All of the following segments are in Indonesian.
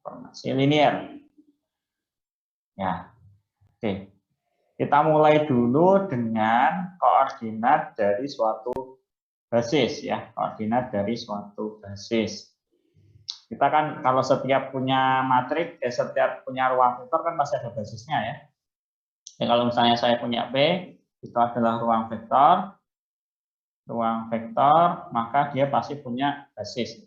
Transformasi linear. Ya, oke. Kita mulai dulu dengan koordinat dari suatu basis ya, koordinat dari suatu basis. Kita kan kalau setiap punya matriks, setiap punya ruang vektor kan pasti ada basisnya ya. Jadi kalau misalnya saya punya P, itu adalah ruang vektor, maka dia pasti punya basis.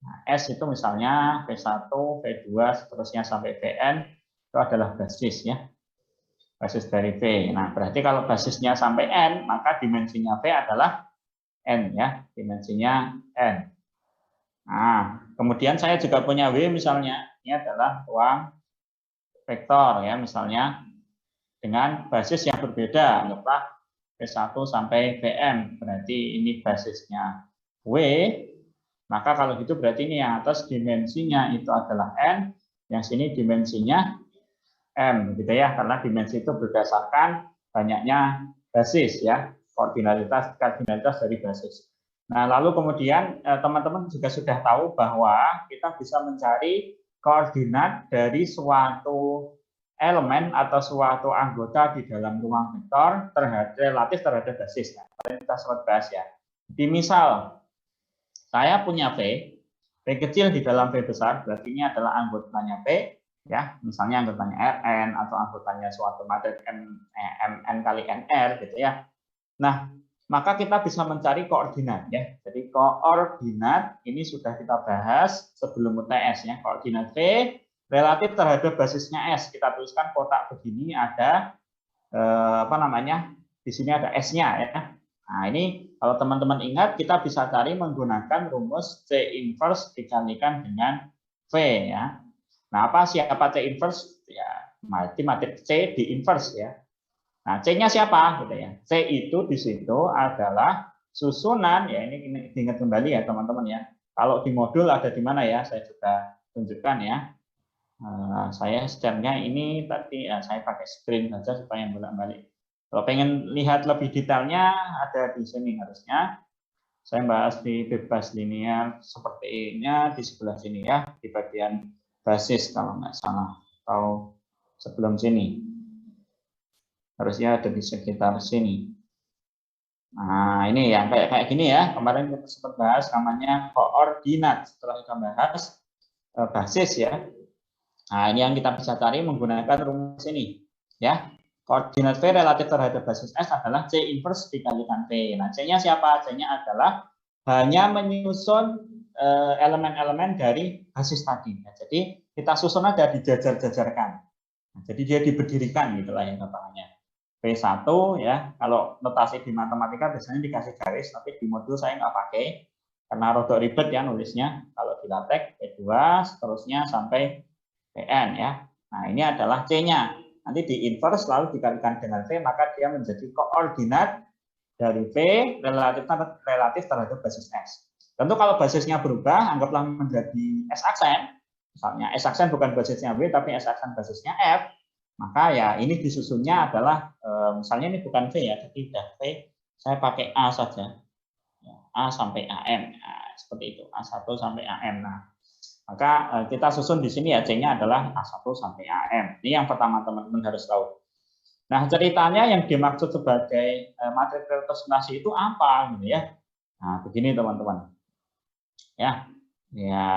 Nah, S itu misalnya V1, V2, seterusnya sampai Vn, itu adalah basis ya. Basis dari V. Nah, berarti kalau basisnya sampai N, maka dimensinya V adalah N ya, dimensinya N. Nah, kemudian saya juga punya W misalnya, ini adalah ruang vektor ya, misalnya dengan basis yang berbeda, anggaplah V1 sampai Vm, berarti ini basisnya W, maka kalau gitu berarti ini yang atas dimensinya itu adalah N, yang sini dimensinya M, gitu ya, karena dimensi itu berdasarkan banyaknya basis ya, kardinalitas dari basis. Nah, lalu kemudian teman-teman juga sudah tahu bahwa kita bisa mencari koordinat dari suatu elemen atau suatu anggota di dalam ruang vektor relatif terhadap basis. Nah, kita sempat bahas ya. Di misal saya punya V kecil di dalam V besar, berarti ini adalah anggotanya P, ya, misalnya anggotanya Rn atau anggotanya suatu matrik Mn kali Nr, gitu ya. Nah, maka kita bisa mencari koordinat ya. Jadi koordinat ini sudah kita bahas sebelum UTS ya. Koordinat V relatif terhadap basisnya S. Kita tuliskan kotak begini ada apa namanya? Di sini ada S-nya ya. Nah, ini kalau teman-teman ingat kita bisa cari menggunakan rumus C inverse dikalikan dengan V ya. Nah, siapa C inverse? Ya, matematik C di inverse ya. Nah, C-nya siapa gitu ya? C itu di situ adalah susunan ya, ini diingat kembali ya teman-teman ya. Kalau di modul ada di mana ya? Saya juga tunjukkan ya. Saya share-nya ini tadi ya, saya pakai screen saja supaya bolak-balik. Kalau pengen lihat lebih detailnya ada di sini harusnya. Saya bahas di bebas linear seperti ini di sebelah sini ya, di bagian basis kalau nggak salah, atau sebelum sini. Harusnya ada di sekitar sini. Nah, ini yang kayak gini ya. Kemarin kita sempat bahas namanya koordinat. Setelah kita bahas basis ya. Nah, ini yang kita bisa cari menggunakan rumus ini ya. Koordinat V relatif terhadap basis S adalah C inverse dikalikan V. Nah, C-nya siapa? C-nya adalah hanya menyusun elemen-elemen dari basis tadi. Nah, jadi kita susun aja dijajar-jajarkan. Nah, jadi dia diberdirikan gitulah yang katanya. V1 ya, kalau notasi di matematika biasanya dikasih garis, tapi di modul saya nggak pakai karena rodok ribet ya nulisnya. Kalau di LaTeX V2 seterusnya sampai Pn ya. Nah, ini adalah C-nya. Nanti di inverse lalu dikalikan dengan V, maka dia menjadi koordinat dari V relatif terhadap basis S. Tentu kalau basisnya berubah, anggaplah menjadi S aksen. Misalnya S aksen bukan basisnya V, tapi S aksen basisnya F. Maka ya ini disusunnya adalah, misalnya ini bukan V ya, jadi udah V, saya pakai A saja. A sampai AM. Nah, seperti itu, A1 sampai AM. Nah, maka kita susun di sini ya, C-nya adalah A1 sampai AM. Ini yang pertama teman-teman harus tahu. Nah, ceritanya yang dimaksud sebagai matrik representasi itu apa gitu ya. Nah, begini teman-teman. Ya. Ya.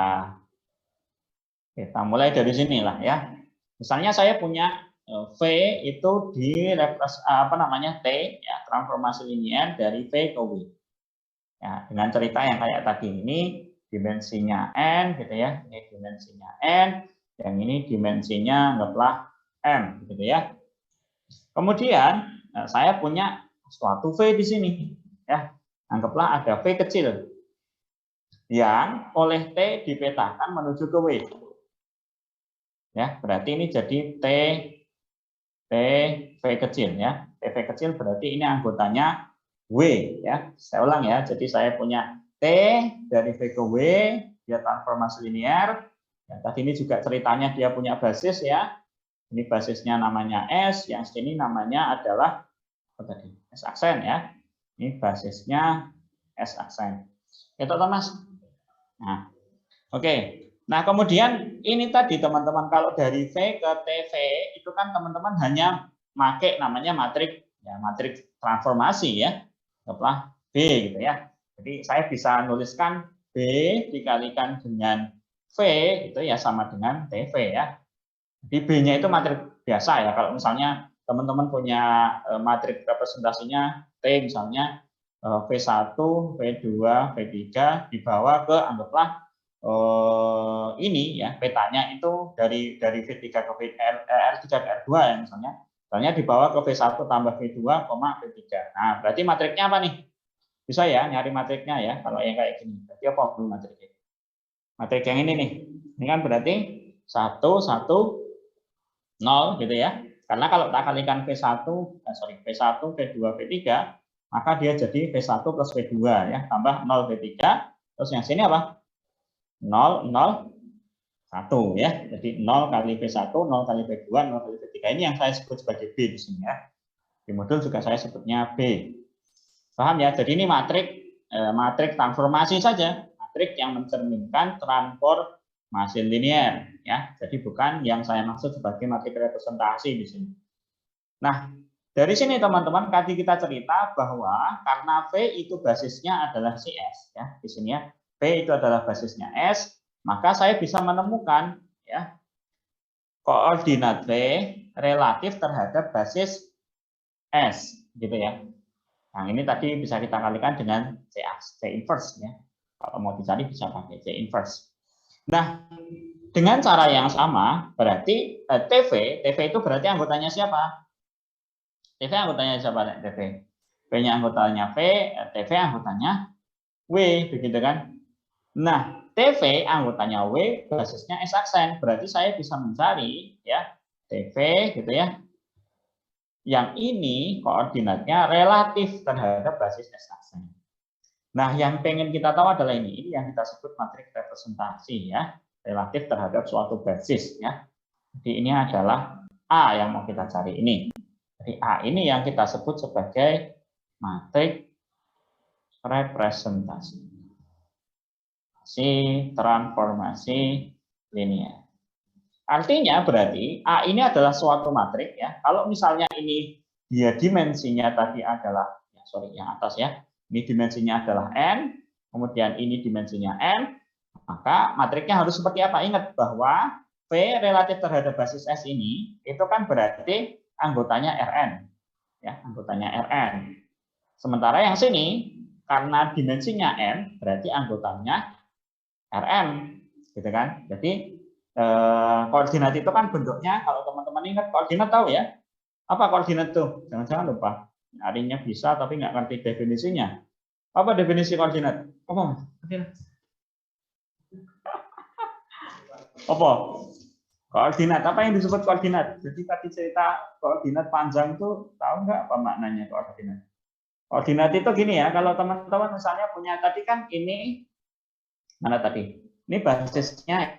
Kita mulai dari sinilah ya. Misalnya saya punya V itu di apa namanya T ya, transformasi linear dari V ke W. Ya, dengan cerita yang kayak tadi ini dimensinya N gitu ya. Ini dimensinya N, yang ini dimensinya anggaplah M gitu ya. Kemudian saya punya suatu V di sini ya. Anggaplah ada V kecil yang oleh T dipetakan menuju ke W. Ya, berarti ini jadi T V kecil ya. V kecil berarti ini anggotanya W ya. Saya ulang ya. Jadi saya punya T dari V ke W, dia transformasi linear. Ya, tadi ini juga ceritanya dia punya basis ya. Ini basisnya namanya S, yang sini namanya adalah apa tadi? S aksen ya. Ini basisnya S aksen. Itu Thomas. Nah, oke. Nah, kemudian ini tadi teman-teman, kalau dari V ke TV itu kan teman-teman hanya pakai namanya matrik ya, matrik transformasi ya, setelah B gitu ya. Jadi saya bisa nuliskan B dikalikan dengan V itu ya sama dengan TV ya. Jadi B-nya itu matrik biasa ya. Kalau misalnya teman-teman punya matrik representasinya T misalnya V1, V2, V3 dibawa ke anggaplah ini ya petanya itu dari V3 ke R3 ke R2 ya misalnya dibawa ke V1 tambah V2, V3. Nah, berarti matriknya apa nih? Bisa ya nyari matriknya ya kalau yang kayak gini. Berarti apa matriknya? Matrik yang ini nih. Ini kan berarti 1 1 0 gitu ya. Karena kalau tak kalikan V1 V1, V2, V3, maka dia jadi V1 plus V2 ya, tambah 0 V3. Terus yang sini apa? 0 0 1 ya. Jadi 0 kali V1, 0 kali V2, 0 kali V3. Ini yang saya sebut sebagai B di sini ya. Di modul juga saya sebutnya B. Paham ya? Jadi ini matrik transformasi saja, matrik yang mencerminkan transformasi linear ya. Jadi bukan yang saya maksud sebagai matrik representasi di sini. Nah, dari sini teman-teman tadi kita cerita bahwa karena V itu basisnya adalah si S ya. Di sini ya. V itu adalah basisnya S, maka saya bisa menemukan ya koordinat V relatif terhadap basis S gitu ya. Nah, ini tadi bisa kita kalikan dengan C inverse ya. Kalau mau dicari bisa pakai C inverse. Nah, dengan cara yang sama berarti TV itu berarti anggotanya siapa? TV anggotanya siapa? TV. V-nya anggotanya V, TV anggotanya W, begitu kan? Nah, TV anggotanya W, basisnya S aksen. Berarti saya bisa mencari ya TV gitu ya. Yang ini koordinatnya relatif terhadap basis S aksen. Nah, yang pengen kita tahu adalah ini yang kita sebut matrik representasi ya, relatif terhadap suatu basis ya. Jadi ini adalah A yang mau kita cari ini. Jadi A ini yang kita sebut sebagai matrik representasi. Transformasi linear. Artinya berarti A ini adalah suatu matrik ya. Kalau misalnya ini dia dimensinya tadi adalah yang atas ya. Ini dimensinya adalah n, kemudian ini dimensinya n, maka matriknya harus seperti apa? Ingat bahwa V relatif terhadap basis S ini itu kan berarti anggotanya Rn. Ya, anggotanya Rn. Sementara yang sini karena dimensinya n berarti anggotanya Rm, gitu kan? Jadi koordinat itu kan bentuknya, kalau teman-teman ingat koordinat tahu ya, apa koordinat tuh? Jangan-jangan lupa, nyarinya bisa tapi nggak ngerti definisinya. Apa definisi koordinat? Apa? Apa? Koordinat, apa yang disebut koordinat? Jadi tadi cerita koordinat panjang itu tahu nggak apa maknanya koordinat? Koordinat itu gini ya, kalau teman-teman misalnya punya tadi kan ini, mana tadi? Ini basisnya.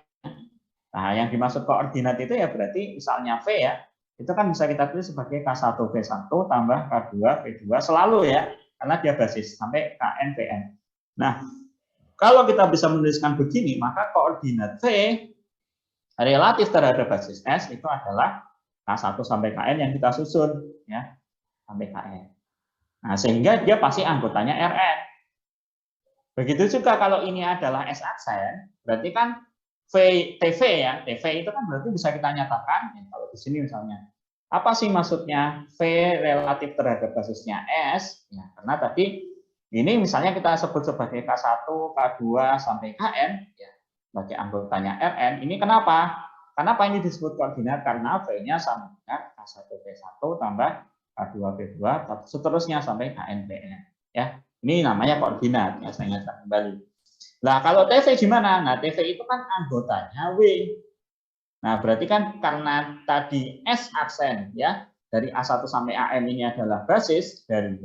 Nah, yang dimaksud koordinat itu ya berarti misalnya V ya, itu kan bisa kita tulis sebagai K1 V1 tambah K2 V2 selalu ya, karena dia basis sampai Kn Vn. Nah, kalau kita bisa menuliskan begini, maka koordinat V relatif terhadap basis S itu adalah K1 sampai Kn yang kita susun ya, sampai Kn. Nah, sehingga dia pasti anggotanya Rn. Begitu juga kalau ini adalah S aksen, berarti kan TV ya, TV itu kan berarti bisa kita nyatakan, ya, kalau di sini misalnya, apa sih maksudnya V relatif terhadap basisnya S? Ya, karena tadi ini misalnya kita sebut sebagai K1, K2 sampai Kn, ya, sebagai anggotanya Rn. Ini kenapa? Kenapa ini disebut koordinat? Karena V-nya sama dengan K1 V1 tambah K2 V2, seterusnya sampai Kn Vn. Ya, ini namanya koordinat. Ya, saya ingatkan kembali. Nah, kalau TV gimana? Nah, TV itu kan anggotanya W. Nah, berarti kan karena tadi S aksen ya, dari A1 sampai AM ini adalah basis dari W,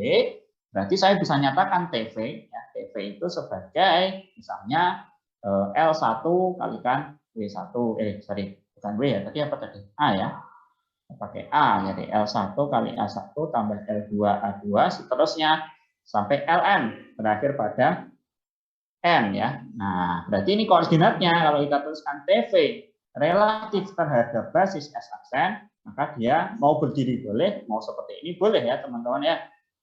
berarti saya bisa nyatakan TV ya, TV itu sebagai misalnya L1 kalikan W1, bukan W ya, tadi apa tadi? A ya. Pakai A, jadi L1 kali A1 tambah L2 A2 seterusnya sampai Ln berakhir pada N ya. Nah, berarti ini koordinatnya kalau kita tuliskan TV relatif terhadap basis S aksen, maka dia mau berdiri boleh, mau seperti ini boleh ya teman-teman ya.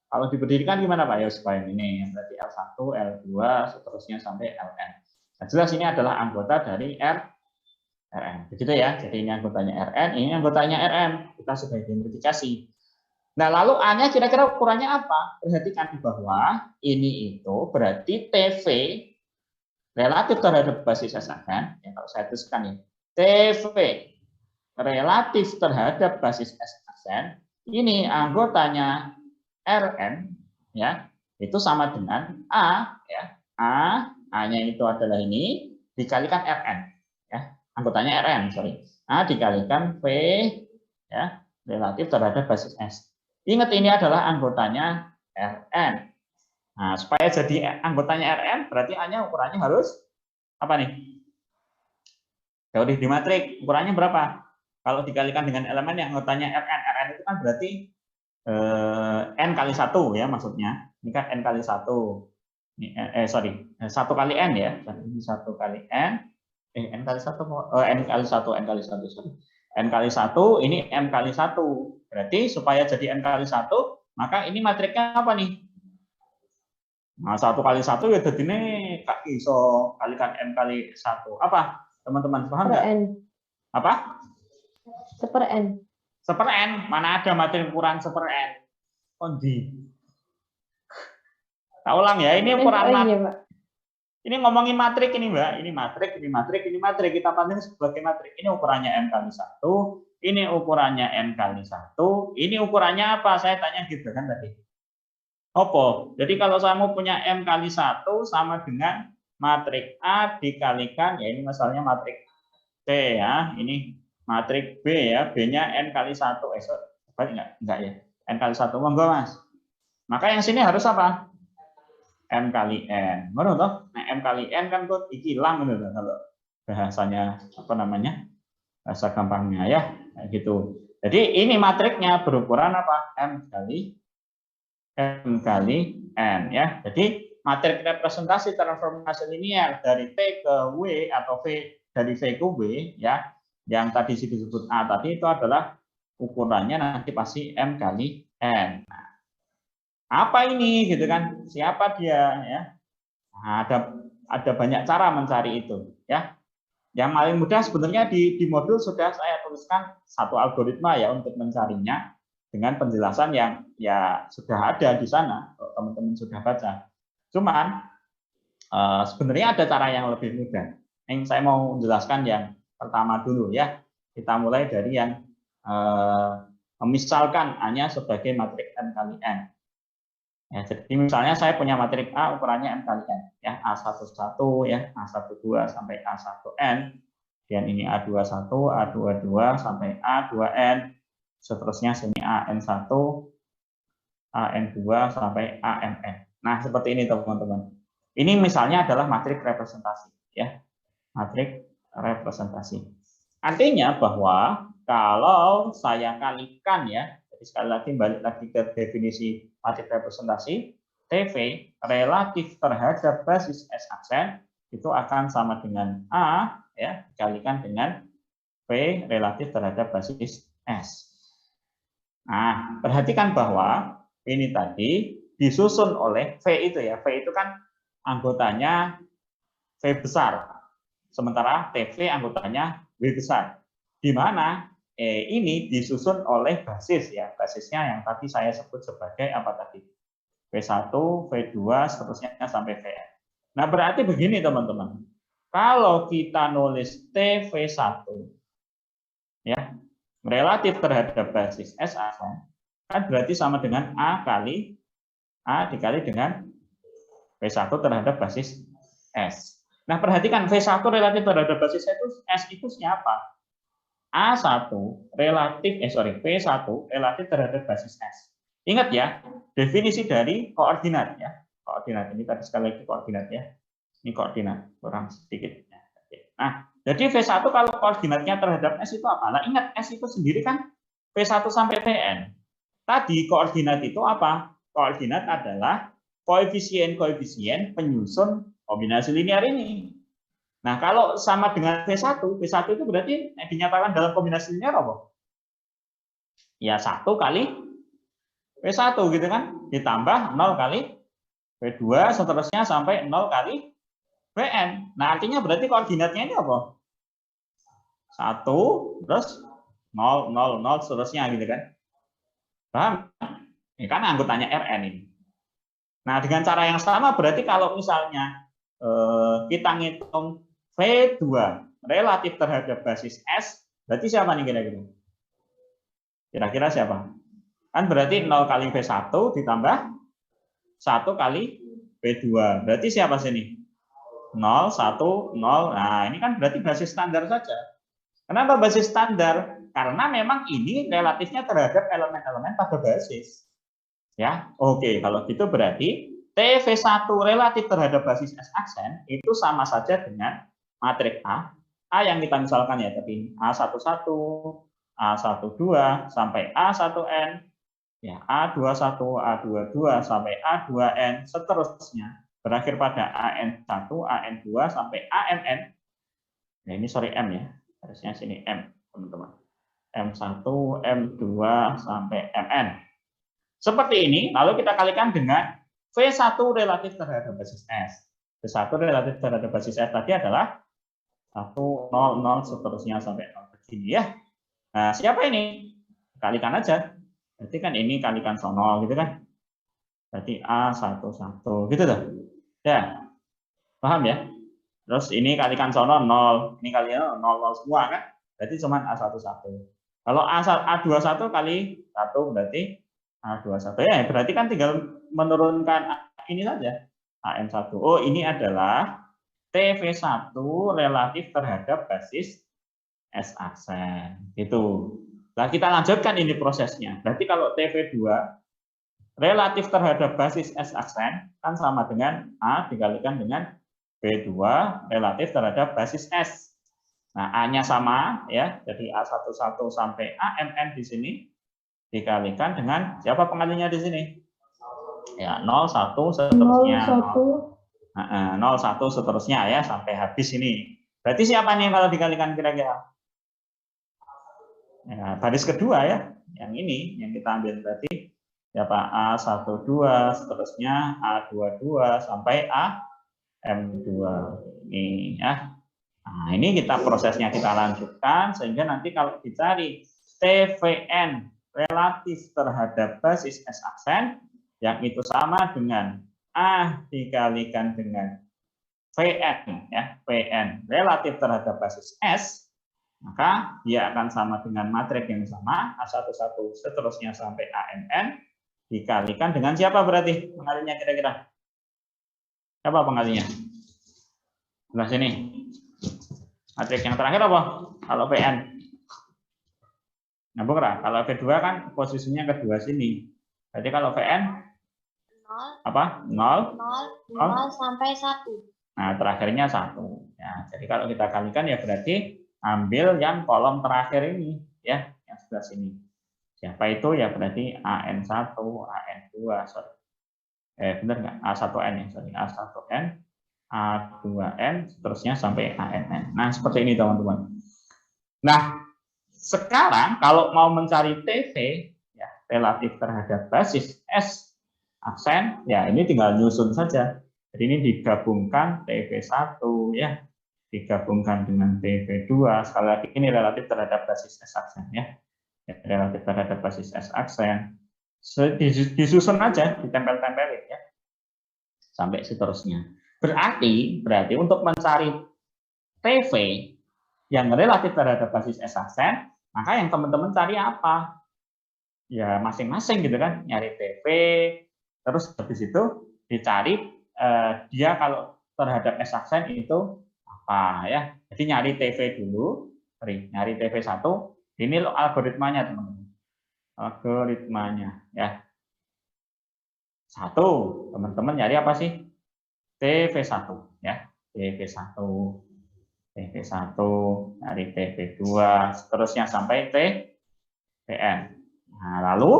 Kalau diberdirikan gimana Pak? Ya supaya ini berarti L1, L2, seterusnya sampai Ln. Nah, jelas ini adalah anggota dari Rn. Begitu ya. Jadi ini anggotanya Rn, ini anggotanya Rm. Kita sudah identifikasi. Nah, lalu A-nya kira-kira ukurannya apa? Perhatikan bahwa ini itu berarti TV relatif terhadap basis S aksen. Ya, kalau saya tuliskan ya. TV relatif terhadap basis S aksen. Ini anggotanya Rn ya, itu sama dengan A ya. A-nya itu adalah ini dikalikan Rn ya. Anggotanya Rn, sorry. A dikalikan V ya, relatif terhadap basis S. Ingat ini adalah anggotanya Rn. Nah, supaya jadi anggotanya Rn berarti A-nya ukurannya harus apa nih? Teori di matrik ukurannya berapa? Kalau dikalikan dengan elemen yang anggotanya Rn, Rn itu kan berarti N kali 1 ya maksudnya. Ini kan N kali 1. Sorry, 1 kali N ya. Ini 1 kali N. N kali 1. N kali 1, N kali 1. Sorry. N kali 1, ini M kali 1. Berarti supaya jadi N kali 1, maka ini matriknya apa nih? Nah, 1 kali 1 ya jadi ini Kak iso kalikan M kali 1. Apa? Teman-teman paham nggak? Apa? Seper N. Seper N. Mana ada matrik ukuran seper N? Kondi. Tak ulang ya, ini ukuran matrik. Ini ngomongin matrik ini Mbak. Ini matrik, ini matrik, ini matrik. Kita panggil sebagai matrik. Ini ukurannya M kali 1. Ini ukurannya N kali 1. Ini ukurannya apa? Saya tanya gitu kan tadi. Opo. Jadi kalau saya mau punya M kali 1 sama dengan matrik A dikalikan, ya ini misalnya matrik C ya. Ini matrik B ya. B-nya N kali 1. Enggak ya. N kali 1. Monggo Mas. Maka yang sini harus apa? M kali N. Menurut toh? Nah, M kali N kan kok hilang gitu kalau bahasanya apa namanya? Bahasa gampangnya ya, kayak gitu. Jadi ini matriknya berukuran apa? M kali N ya. Jadi matrik representasi transformasi linear dari T ke W atau V dari V ke W ya, yang tadi disebut A tadi itu adalah ukurannya nanti pasti M kali N. Nah, apa ini gitu kan? Siapa dia ya? Nah, ada banyak cara mencari itu ya. Yang paling mudah sebenarnya di modul sudah saya tuliskan satu algoritma ya untuk mencarinya dengan penjelasan yang ya sudah ada di sana, teman-teman sudah baca. Cuman sebenarnya ada cara yang lebih mudah. Yang saya mau menjelaskan yang pertama dulu ya. Kita mulai dari yang memisalkan A-nya sebagai matrik N kali N. Ya, jadi misalnya saya punya matrik A ukurannya M kali N, ya A11 ya, A12 sampai A1N, dan ini A21, A22 sampai A2N, seterusnya sini AN1, AN2 sampai ANN. Nah, seperti ini teman-teman. Ini misalnya adalah matrik representasi, ya, matrik representasi. Artinya bahwa kalau saya kalikan ya, jadi sekali lagi balik lagi ke definisi matrik representasi, TV relatif terhadap basis S aksen itu akan sama dengan A ya dikalikan dengan V relatif terhadap basis S. Nah, perhatikan bahwa ini tadi disusun oleh V itu ya. V itu kan anggotanya V besar. Sementara TV anggotanya W besar. Di mana ini disusun oleh basis ya. Basisnya yang tadi saya sebut sebagai apa tadi? V1, V2, seterusnya sampai Vn. Nah, berarti begini teman-teman. Kalau kita nulis TV1 ya, relatif terhadap basis S kan berarti sama dengan A dikali dengan V1 terhadap basis S. Nah, perhatikan V1 relatif terhadap basis S itu siapa? A1 relatif V1 relatif terhadap basis S. Ingat ya, definisi dari koordinat ya. Koordinat ini tadi sekali lagi koordinat ya. Ini koordinat, kurang sedikit. Nah, jadi V1 kalau koordinatnya terhadap S itu apa? Nah, ingat S itu sendiri kan V1 sampai Vn. Tadi koordinat itu apa? Koordinat adalah koefisien-koefisien penyusun kombinasi linear ini. Nah, kalau sama dengan V1 itu berarti dinyatakan dalam kombinasi linear apa? Ya 1 kali V1 gitu kan, ditambah 0 kali V2 seterusnya sampai 0 kali Vn. Nah, artinya berarti koordinatnya ini apa? 1 terus 0 0 0 seterusnya gitu kan. Paham? Ini kan anggotanya Rn ini. Nah, dengan cara yang sama berarti kalau misalnya kita ngitung V2 relatif terhadap basis S, berarti siapa nih kira-kira? Kira-kira siapa? Kan berarti 0 kali V1 ditambah 1 kali V2. Berarti siapa sini? 0, 1, 0. Nah, ini kan berarti basis standar saja. Kenapa basis standar? Karena memang ini relatifnya terhadap elemen-elemen pada basis. Ya, oke. Kalau gitu berarti TV1 relatif terhadap basis S aksen itu sama saja dengan matriks A yang kita misalkan ya tadi A11, A12 sampai A1N, ya A21, A22 sampai A2N seterusnya berakhir pada AN1, AN2 sampai ANN. Nah, ini sorry M ya. Harusnya sini M, teman-teman. M1, M2 sampai MN. Seperti ini, lalu kita kalikan dengan V1 relatif terhadap basis S. V1 relatif terhadap basis S tadi adalah 1, 0, 0, seterusnya sampai 0 begini ya. Nah, siapa ini? Kalikan aja. Berarti kan ini kalikan sono gitu kan. Berarti A11 gitu tuh. Ya. Paham ya? Terus ini kalikan sono 0, ini kalian 0, 0 semua kan? Berarti cuma A11. Kalau A21 kali 1 berarti A21. Ya, berarti kan tinggal menurunkan ini saja. AN1. Oh, ini adalah TV1 relatif terhadap basis S aksen. Gitu. Nah, kita lanjutkan ini prosesnya. Berarti kalau TV2 relatif terhadap basis S aksen kan sama dengan A dikalikan dengan B2 relatif terhadap basis S. Nah, A-nya sama ya. Jadi A11 sampai ANN di sini dikalikan dengan siapa pengalinya di sini? Ya, 0, 1 seterusnya 0, 1 seterusnya ya sampai habis ini. Berarti siapa nih kalau dikalikan kira-kira? Ya, baris kedua ya. Yang ini yang kita ambil berarti siapa? A12 seterusnya A22 sampai AM2 ini ya. Nah, ini kita prosesnya kita lanjutkan sehingga nanti kalau dicari TVN relatif terhadap basis S aksen yang itu sama dengan A dikalikan dengan VN ya, VN relatif terhadap basis S, maka dia akan sama dengan matriks yang sama A11 seterusnya sampai ANN dikalikan dengan siapa berarti pengalinya kira-kira? Siapa pengalinya? Sebelah sini. Matriks yang terakhir apa? Kalau VN. Nah, bukan. Kalau V2 kan posisinya kedua sini. Berarti kalau VN 0, apa? 0, 0 sampai 1. Nah, terakhirnya 1. Ya, jadi kalau kita kalikan ya berarti ambil yang kolom terakhir ini ya, yang sebelah sini. Siapa itu? Ya berarti AN1, AN2, sorry. Benar nggak? A1N ya, sorry. A1N, A2N, seterusnya sampai ANN. Nah, seperti ini teman-teman. Nah, sekarang kalau mau mencari TV ya, relatif terhadap basis S aksen, ya ini tinggal nyusun saja. Jadi ini digabungkan TV1 ya, digabungkan dengan TV2. Sekali lagi ini relatif terhadap basis S aksen ya. Relatif terhadap basis S aksen. Disusun aja, ditempel-tempelin ya. Sampai seterusnya. Berarti untuk mencari TV yang relatif terhadap basis S aksen, maka yang teman-teman cari apa? Ya masing-masing gitu kan, nyari TV, terus habis itu dicari dia kalau terhadap S aksen itu apa ya. Jadi nyari TV dulu, nyari TV1, ini algoritmanya teman-teman. Algoritmanya ya. 1, teman-teman nyari apa sih? TV1 ya, TV1. TV1, dari TV2, seterusnya sampai TVN. Nah, lalu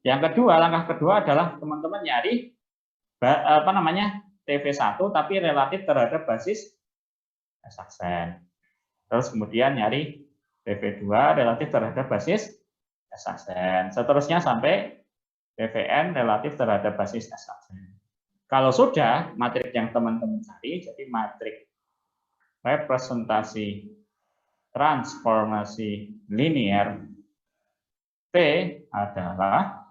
yang kedua, langkah kedua adalah teman-teman nyari apa namanya? TV1 tapi relatif terhadap basis S aksen. Terus kemudian nyari TV2 relatif terhadap basis S aksen. Seterusnya sampai TVN relatif terhadap basis S aksen. Kalau sudah matriks yang teman-teman cari, jadi matriks representasi transformasi linear T adalah,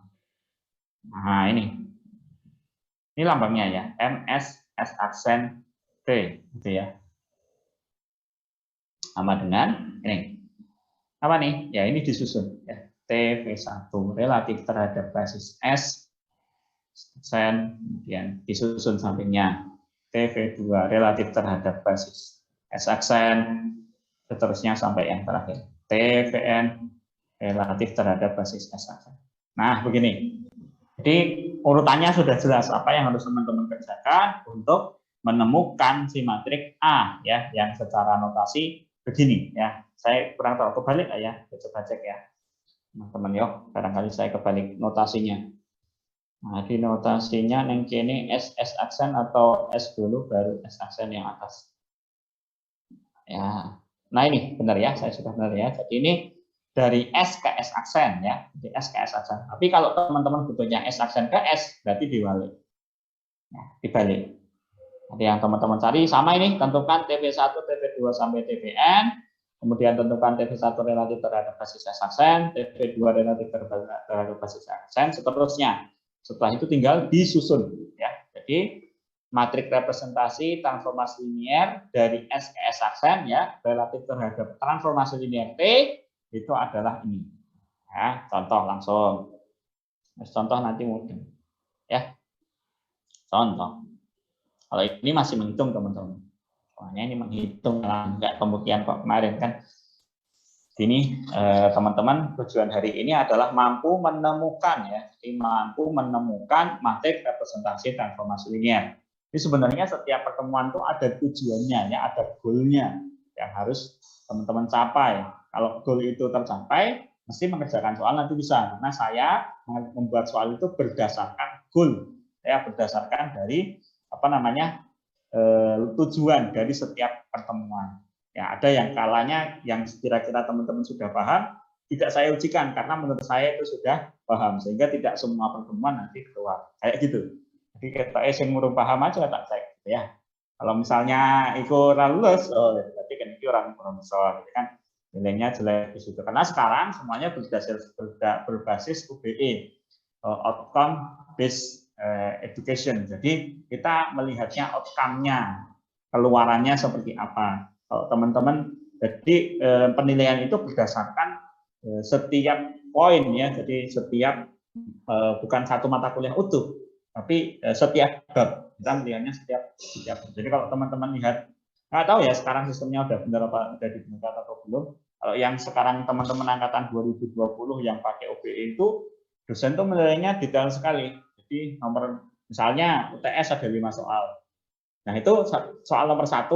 nah ini lambangnya ya, MS S aksen T, gitu ya. Sama dengan ini. Apa nih? Ya ini disusun ya. TV1 relatif terhadap basis S aksen, kemudian disusun sampingnya TV2 relatif terhadap basis S aksen, seterusnya sampai yang terakhir TVN relatif terhadap basis S aksen. Nah, begini. Jadi urutannya sudah jelas apa yang harus teman-teman kerjakan untuk menemukan si matriks A ya, yang secara notasi begini ya. Saya kurang tahu kebalik ya, coba cek ya. Teman-teman yo, barangkali saya kebalik notasinya. Nah, di notasinya yang kini S aksen atau S dulu baru S aksen yang atas. Ya. Nah, ini benar ya, saya sudah benar ya. Jadi ini dari S ke S aksen ya, dari S ke S aksen. Tapi kalau teman-teman butuhnya S aksen ke S, berarti dibalik. Ya, dibalik. Jadi yang teman-teman cari sama ini, tentukan TV1, TV2 sampai TVN. Kemudian tentukan TV1 relatif terhadap basis S aksen, TV2 relatif terhadap basis S aksen, seterusnya. Setelah itu tinggal disusun ya. Jadi matriks representasi transformasi linear dari S ke S aksen ya, relatif terhadap transformasi linear T itu adalah ini. Ya, contoh langsung. Contoh nanti mungkin ya. Contoh. Kalau ini masih menghitung teman-teman. Soalnya ini menghitung, enggak pembuktian kok kemarin kan. Ini teman-teman tujuan hari ini adalah mampu menemukan ya, jadi mampu menemukan matriks representasi transformasi linear. Ini sebenarnya setiap pertemuan itu ada tujuannya ya, ada goalnya yang harus teman-teman capai. Kalau goal itu tercapai, mesti mengerjakan soal nanti bisa. Karena saya membuat soal itu berdasarkan goal, ya berdasarkan dari apa namanya tujuan dari setiap pertemuan. Ya, ada yang kalanya yang kira-kira teman-teman sudah paham, tidak saya ujikan karena menurut saya itu sudah paham, sehingga tidak semua pertemuan nanti keluar kayak gitu. Jadi kita yang murung paham aja tak cek gitu ya. Kalau misalnya ikut lulus, oh berarti kan itu orang profesor, gitu kan nilainya jelek di situ. Karena sekarang semuanya berbasis UBE, outcome based education. Jadi kita melihatnya outcome-nya, keluarannya seperti apa. Kalau teman-teman, jadi penilaian itu berdasarkan setiap poin ya, jadi setiap bukan satu mata kuliah utuh, tapi setiap bab kita melihatnya setiap. Jadi kalau teman-teman lihat, nggak tahu ya sekarang sistemnya udah benar apa udah dibenar atau belum. Kalau yang sekarang teman-teman angkatan 2020 yang pakai OBE itu dosen tuh menilainya detail sekali. Jadi nomor misalnya UTS ada 5 soal. Nah itu soal nomor 1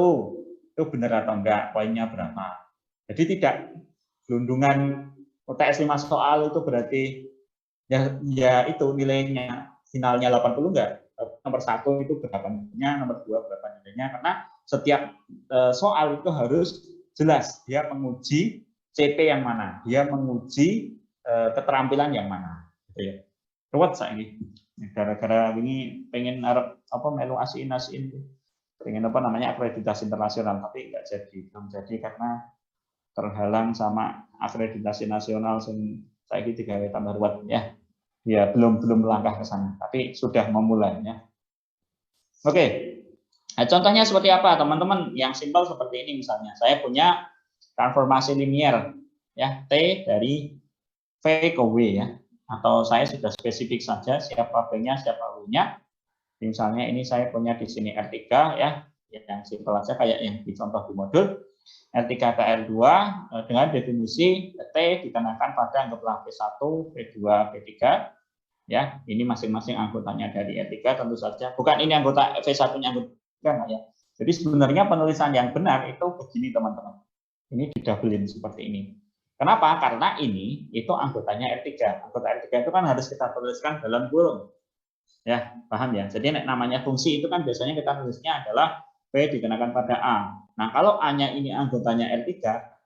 itu benar atau enggak, poinnya berapa. Jadi tidak gelundungan UTS 5 soal itu berarti ya itu nilainya finalnya 80 enggak. Nomor 1 itu berapa nilainya, nomor 2 berapa nilainya, karena setiap soal itu harus jelas dia menguji CP yang mana, dia menguji keterampilan yang mana. Gitu ya. Ruwet saya ini. Gara-gara ini pengen apa melu asiin pengen apa namanya akreditasi internasional, tapi nggak jadi, belum jadi karena terhalang sama akreditasi nasional saya gitu 3 tambah ruwet ya. Ya belum melangkah ke sana, tapi sudah memulai ya. Oke. Nah, contohnya seperti apa teman-teman? Yang simpel seperti ini misalnya. Saya punya transformasi linear ya, T dari V ke W ya. Atau saya sudah spesifik saja siapa V-nya, siapa W-nya. Misalnya ini saya punya di sini R3 ya, yang simpel aja kayak yang dicontoh di modul. R3 ke R2 dengan definisi T dikenakan pada anggaplah V1, V2, V3 ya. Ini masing-masing anggotanya dari R3 tentu saja. Bukan ini anggota V1-nya anggota ya. Jadi sebenarnya penulisan yang benar itu begini teman-teman. Ini didabelin seperti ini. Kenapa? Karena ini itu anggotanya R3. Anggota R3 itu kan harus kita tuliskan dalam kurung. Ya, paham ya? Jadi namanya fungsi itu kan biasanya kita tulisnya adalah V dikenakan pada A. Nah, kalau A-nya ini anggotanya R3,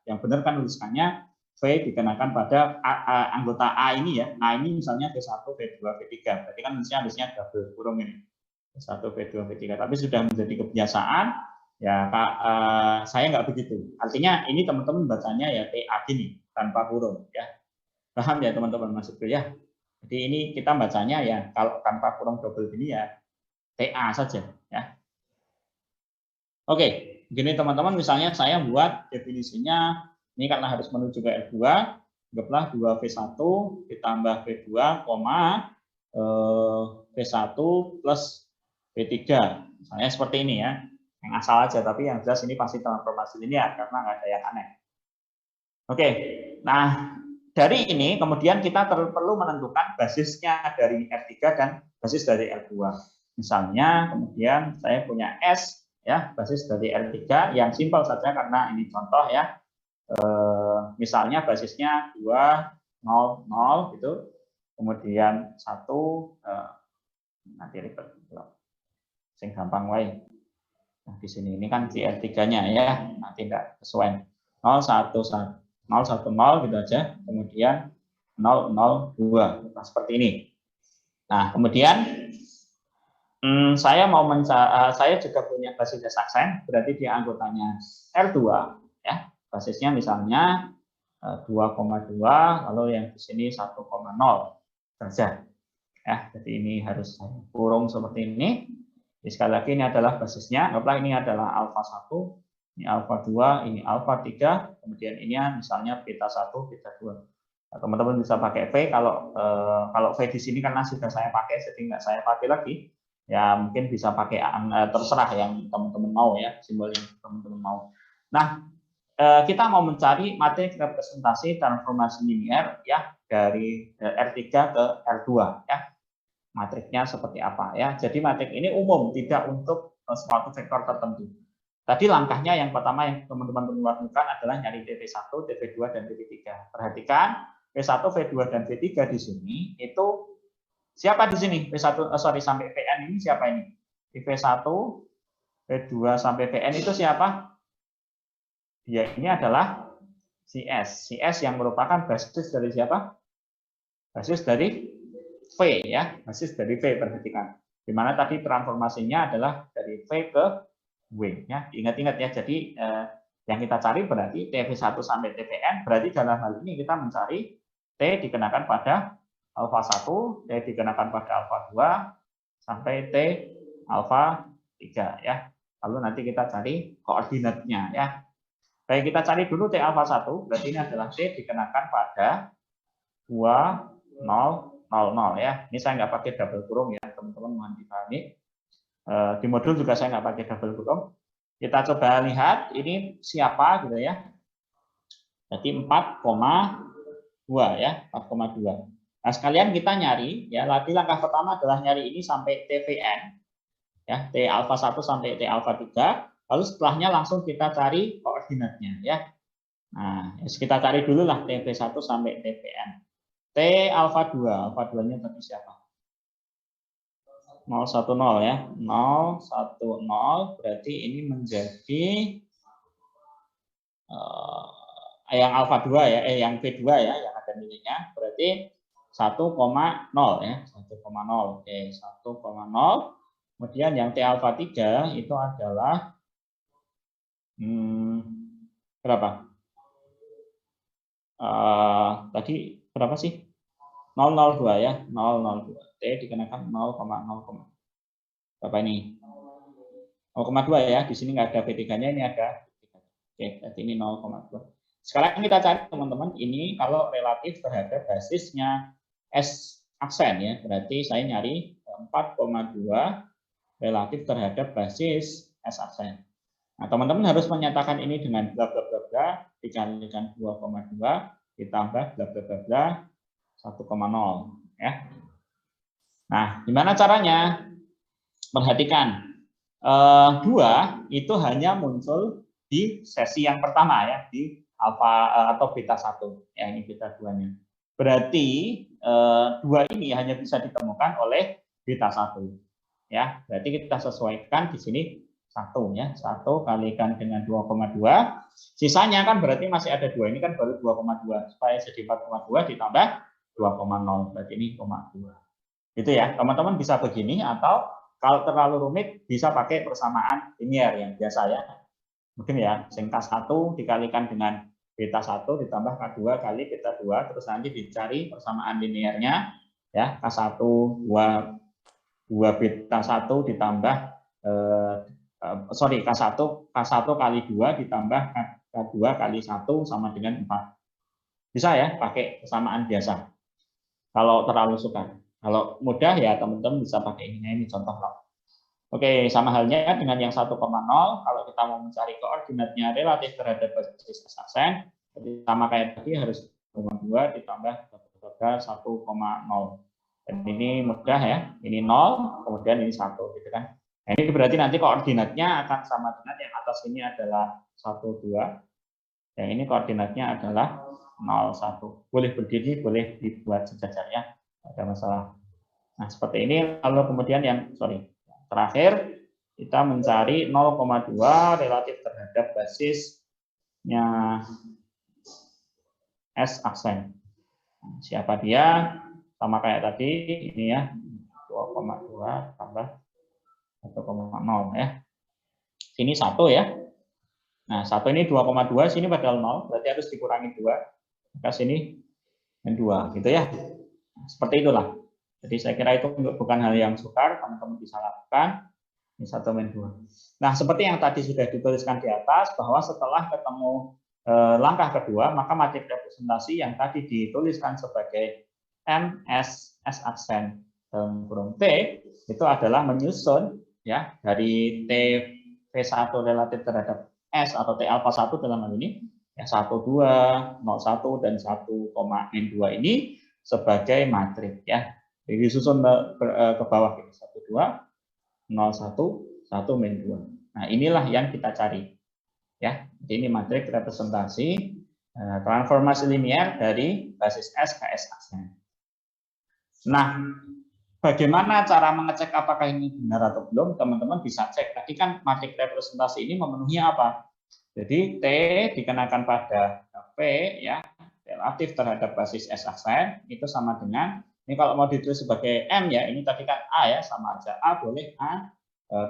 yang benar kan tulisannya V dikenakan pada anggota A ini ya. A ini misalnya V1, V2, V3. Berarti kan harusnya double kurung ini. V1, V2, V3. Tapi sudah menjadi kebiasaan, ya saya nggak begitu. Artinya ini teman-teman bacanya ya TA gini, tanpa kurung. Ya. Paham ya teman-teman maksudku ya? Jadi ini kita bacanya ya kalau tanpa kurung double gini ya TA saja ya. Oke, gini teman-teman misalnya saya buat definisinya ini karena harus menuju ke R2, anggaplah 2V1 ditambah V2, V1 plus V3. Misalnya seperti ini ya. Yang asal aja tapi yang jelas ini pasti transformasi linear karena nggak ada yang aneh. Oke. Nah, dari ini kemudian kita perlu menentukan basisnya dari R3 dan basis dari R2. Misalnya kemudian saya punya S ya, basis dari R3 yang simpel saja karena ini contoh ya. Misalnya basisnya 2 0 0 gitu. Kemudian 1 nanti ribet. Sing gampang wae. Nah, di sini ini kan si R3-nya ya, nanti enggak sesuai. 0 1 1 010 gitu aja, kemudian 002, nah, seperti ini. Nah, kemudian saya juga punya basis aksen, berarti dia anggotanya R2, ya, basisnya misalnya 2,2, lalu yang di sini 1,0 saja. Ya, jadi ini harus kurung seperti ini. Jadi sekali lagi ini adalah basisnya, anggaplah ini adalah alfa 1. Ini alfa 2, ini alfa 3, kemudian ini misalnya beta 1, beta 2. Nah, teman-teman bisa pakai V, kalau V di sini karena sudah saya pakai, jadi nggak saya pakai lagi, ya mungkin bisa pakai terserah yang teman-teman mau ya, simbol yang teman-teman mau. Nah, kita mau mencari matrik representasi transformasi linear ya dari R3 ke R2 ya. Matriknya seperti apa ya. Jadi matrik ini umum, tidak untuk suatu vektor tertentu. Tadi langkahnya yang pertama yang teman-teman perlu lakukan adalah nyari TV1, TV2, dan TV3. Perhatikan V1, V2, dan V3 di sini itu siapa di sini? V1 sampai Vn ini siapa ini? Di V1, V2 sampai Vn itu siapa? Dia ini adalah si S. Si S yang merupakan basis dari siapa? Basis dari V ya, basis dari V, perhatikan. Di mana tadi transformasinya adalah dari V ke W ya, ingat-ingat ya. Jadi yang kita cari berarti TV1 sampai TVN, berarti dalam hal ini kita mencari T dikenakan pada alfa 1, T dikenakan pada alfa 2 sampai T alfa 3 ya. Lalu nanti kita cari koordinatnya ya. Baik, kita cari dulu T alfa 1, berarti ini adalah T dikenakan pada 2 0 0 ya. Ini saya nggak pakai double kurung ya, teman-teman mohon dipahami. Di modul juga saya nggak pakai double kurung. Kita coba lihat ini siapa gitu ya. Jadi 4,2 ya, 4,2. Nah, sekalian kita nyari ya, langkah pertama adalah nyari ini sampai TVN ya, T alfa 1 sampai T alfa 3. Lalu setelahnya langsung kita cari koordinatnya ya. Nah, kita cari dulu lah TV1 sampai TVN. T alfa 2, alfa 2-nya tadi siapa? 010 ya, 010 berarti ini menjadi yang alfa 2 ya, yang V2 ya, yang ada nilainya, berarti 1,0 ya, 1,0. Oke, 1,0. Kemudian yang T alfa 3 itu adalah berapa? Tadi berapa sih? 002 ya, 002. T dikenakan 0,0. Berapa ini? 0,2 ya. Di sini nggak ada V3-nya, ini ada. Oke, berarti ini 0,2. Sekarang kita cari teman-teman ini kalau relatif terhadap basisnya S aksen ya. Berarti saya nyari 4,2 relatif terhadap basis S aksen. Nah, teman-teman harus menyatakan ini dengan bla bla bla bla dikalikan 2,2 ditambah bla bla bla bla 1,0 ya. Nah, gimana caranya? Perhatikan, 2 itu hanya muncul di sesi yang pertama ya, di alfa atau beta 1 ya, ini beta 2-nya. Berarti 2 ini hanya bisa ditemukan oleh beta 1. Ya, berarti kita sesuaikan di sini 1 ya. 1 kalikan dengan 2,2. Sisanya kan berarti masih ada 2. Ini kan baru 2,2. Supaya jadi 4,2 ditambah 2,0. Berarti ini 0,2. Gitu ya. Teman-teman bisa begini, atau kalau terlalu rumit bisa pakai persamaan linear yang biasa ya. Mungkin ya, sing K1 dikalikan dengan beta 1 ditambah K2 kali beta 2, terus nanti dicari persamaan linearnya ya, K1 2 beta 1 ditambah K1 kali 2 ditambah K2 kali 1 sama dengan 4. Bisa ya pakai persamaan biasa. Kalau terlalu suka. Kalau mudah ya teman-teman bisa pakai ini contoh lah. Oke, sama halnya dengan yang 1,0, kalau kita mau mencari koordinatnya relatif terhadap basis S aksen, sama kayak tadi harus 0,2 ditambah 1,0. Dan ini mudah ya, ini 0, kemudian ini 1, gitu kan. Nah, ini berarti nanti koordinatnya akan sama dengan yang atas ini adalah 1, 2, yang ini koordinatnya adalah 0, 1. Boleh berdiri, boleh dibuat sejajar ya, tidak ada masalah. Nah, seperti ini, lalu kemudian yang, terakhir, kita mencari 0,2 relatif terhadap basisnya S aksen. Siapa dia? Sama kayak tadi, ini ya, 2,2 tambah 1,0 ya. Sini 1 ya. Nah, 1 ini 2,2, sini padahal 0, berarti harus dikurangi 2. Maka sini 2, gitu ya. Seperti itulah. Jadi saya kira itu bukan hal yang sukar, teman-teman bisa lakukan. Ini 1-2. Nah, seperti yang tadi sudah dituliskan di atas, bahwa setelah ketemu langkah kedua, maka matrik representasi yang tadi dituliskan sebagai MS S aksen dalam kurung T, itu adalah menyusun ya dari T V1 relatif terhadap S atau T alpha 1 dalam hal ini, ya 1, 2, 0, 1, dan 1,N2 ini sebagai matrik ya. Jadi disusun ke bawah gitu, 1, 2, 0, 1, 1, min 2. Nah, inilah yang kita cari. Ya, jadi ini matrik representasi transformasi linear dari basis S ke S aksen. Nah, bagaimana cara mengecek apakah ini benar atau belum? Teman-teman bisa cek. Tadi kan matrik representasi ini memenuhi apa? Jadi T dikenakan pada P ya, relatif terhadap basis S aksen itu sama dengan, ini kalau mau ditulis sebagai M ya, ini tadi kan A ya, sama aja A, boleh A,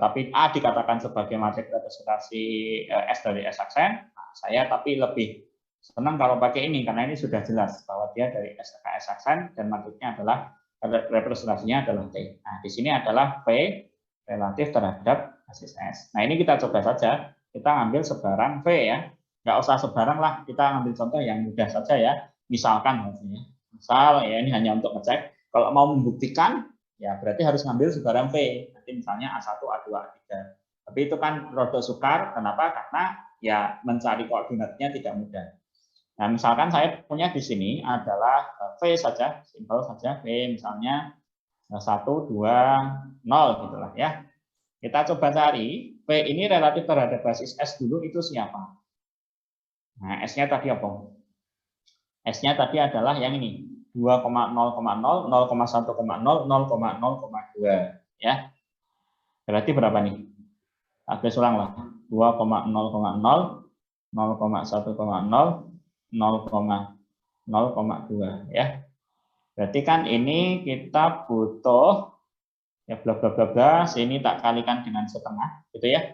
tapi A dikatakan sebagai matrik representasi S dari S aksen. Nah, saya tapi lebih senang kalau pakai ini karena ini sudah jelas bahwa dia dari S ke S aksen dan matriknya adalah representasinya adalah T. Nah, di sini adalah P relatif terhadap basis S. Nah, ini kita coba saja. Kita ambil sebarang V ya. Nggak usah sebarang lah, kita ambil contoh yang mudah saja ya. Misalkan maksudnya. Misal ya, ini hanya untuk ngecek. Kalau mau membuktikan, ya berarti harus ngambil sebarang V. Nanti misalnya A1, A2, A3. Tapi itu kan rada sukar. Kenapa? Karena ya mencari koordinatnya tidak mudah. Nah, misalkan saya punya di sini adalah V saja, simpel saja V, misalnya 1, 2, 0 gitulah ya. Kita coba cari V ini relatif terhadap basis S dulu itu siapa? Nah, S-nya tadi apa? S-nya tadi adalah yang ini, 2,0,0, 0,1,0, 0,0,2 ya. Berarti berapa nih? Agak ulang lah. 2,0,0, 0,1,0, 0,0,2 ya. Berarti kan ini kita butuh ya bla bla bla bla, sini tak kalikan dengan setengah gitu ya.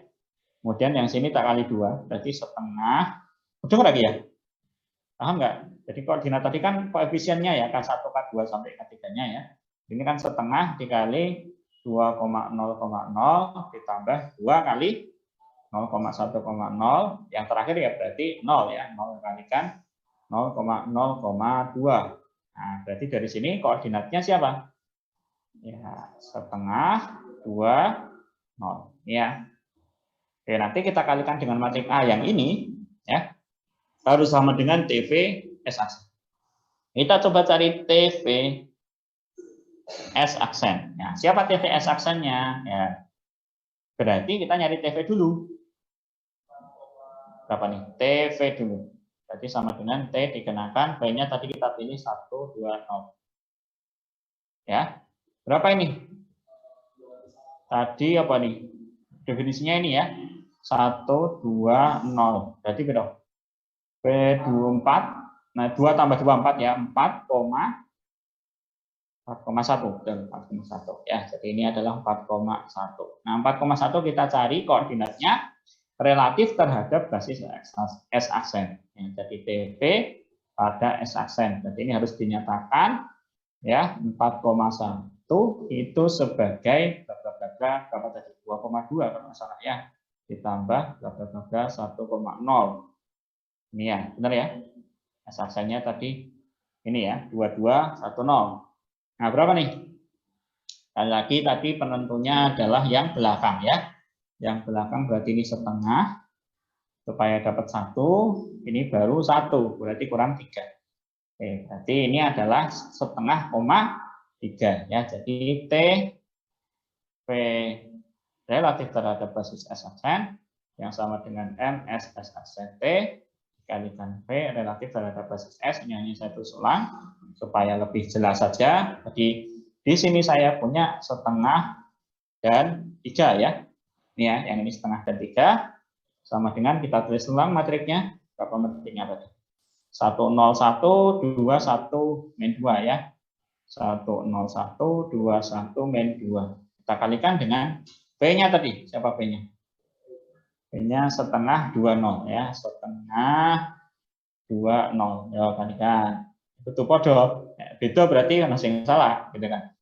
Kemudian yang sini tak kali 2, berarti setengah. Udah lagi ya? Paham nggak? Jadi koordinat tadi kan koefisiennya ya, K1, K2 sampai K3-nya ya. Ini kan setengah dikali 2,0,0 ditambah 2 kali 0,1,0. Yang terakhir ya berarti 0 ya. 0 kalikan 0,0,2. Nah, berarti dari sini koordinatnya siapa? Ya, setengah 2, 0. Ya. Oke, nanti kita kalikan dengan matrik A yang ini, ya, harus sama dengan TV S aksen. Kita coba cari TV S aksen. Ya, siapa TV S aksennya? Ya, berarti kita nyari TV dulu. Berapa nih? TV dulu. Berarti sama dengan T dikenakan, V-nya tadi kita pilih 1, 2, 0. Ya, berapa ini? Tadi apa nih? Definisinya ini ya. 1, 2, 0. Berarti berapa? P24. Nah, 2 tambah 2, 4 ya. 4,1. Betul, 4,1. Ya, jadi ini adalah 4,1. Nah, 4,1 kita cari koordinatnya relatif terhadap basis S aksen. Ya, jadi TP pada S aksen. Jadi ini harus dinyatakan ya 4,1 itu sebagai berapa tadi 2,2 kalau nggak salah ya, ditambah berapa 1,0. Ini ya benar ya, S aksennya tadi ini ya 2210. Nah berapa nih? Sekali lagi tadi penentunya adalah yang belakang ya, yang belakang berarti ini setengah, supaya dapat 1 ini baru 1 berarti kurang 3. Oke, berarti ini adalah setengah koma 3 ya. Jadi T P relatif terhadap basis S aksen yang sama dengan M S S aksen T dikalikan P relatif terhadap basis S. Ini hanya saya tulis ulang supaya lebih jelas saja. Jadi di sini saya punya setengah dan 3 ya. Ini ya, yang ini setengah dan 3 sama dengan kita tulis ulang matriknya. Berapa matriknya tadi? 101 21 min 2 ya. 101 21 min 2. Kita kalikan dengan P-nya tadi. Siapa P-nya? P-nya setengah 20 ya. Setengah 20. Ya, kalikan. Betul podo. Beda berarti masih salah, gitu kan?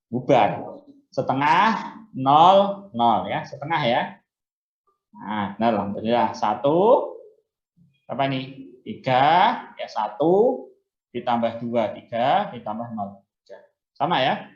Bubar. Setengah 0 0 ya, setengah ya. Nah, benar alhamdulillah. 1 apa ini? 3 ya, 1 ditambah 2 3 ditambah 0 3. Sama ya.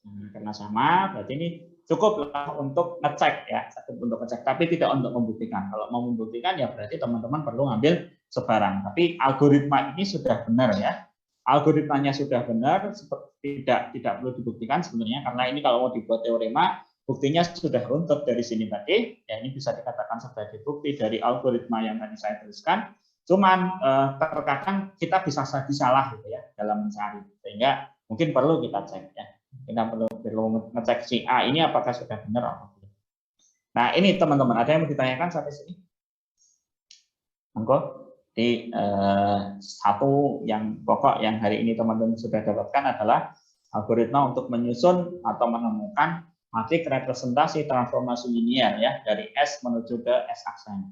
Nah, karena sama berarti ini cukuplah untuk ngecek ya, cukup untuk ngecek, tapi tidak untuk membuktikan. Kalau mau membuktikan ya berarti teman-teman perlu ngambil sebarang. Tapi algoritma ini sudah benar ya. Algoritmanya sudah benar, tidak perlu dibuktikan sebenarnya, karena ini kalau mau dibuat teorema buktinya sudah runtut dari sini tadi. Ya, ini bisa dikatakan sebagai bukti dari algoritma yang tadi saya tuliskan. Cuman terkadang kita bisa salah gitu ya dalam mencari, sehingga mungkin perlu kita cek ya. Kita perlu ngecek si A ini apakah sudah benar atau tidak. Nah ini teman-teman, ada yang mau ditanyakan sampai sini? Monggo. Di satu yang pokok yang hari ini teman-teman sudah dapatkan adalah algoritma untuk menyusun atau menemukan matrik representasi transformasi linier ya dari S menuju ke S aksen.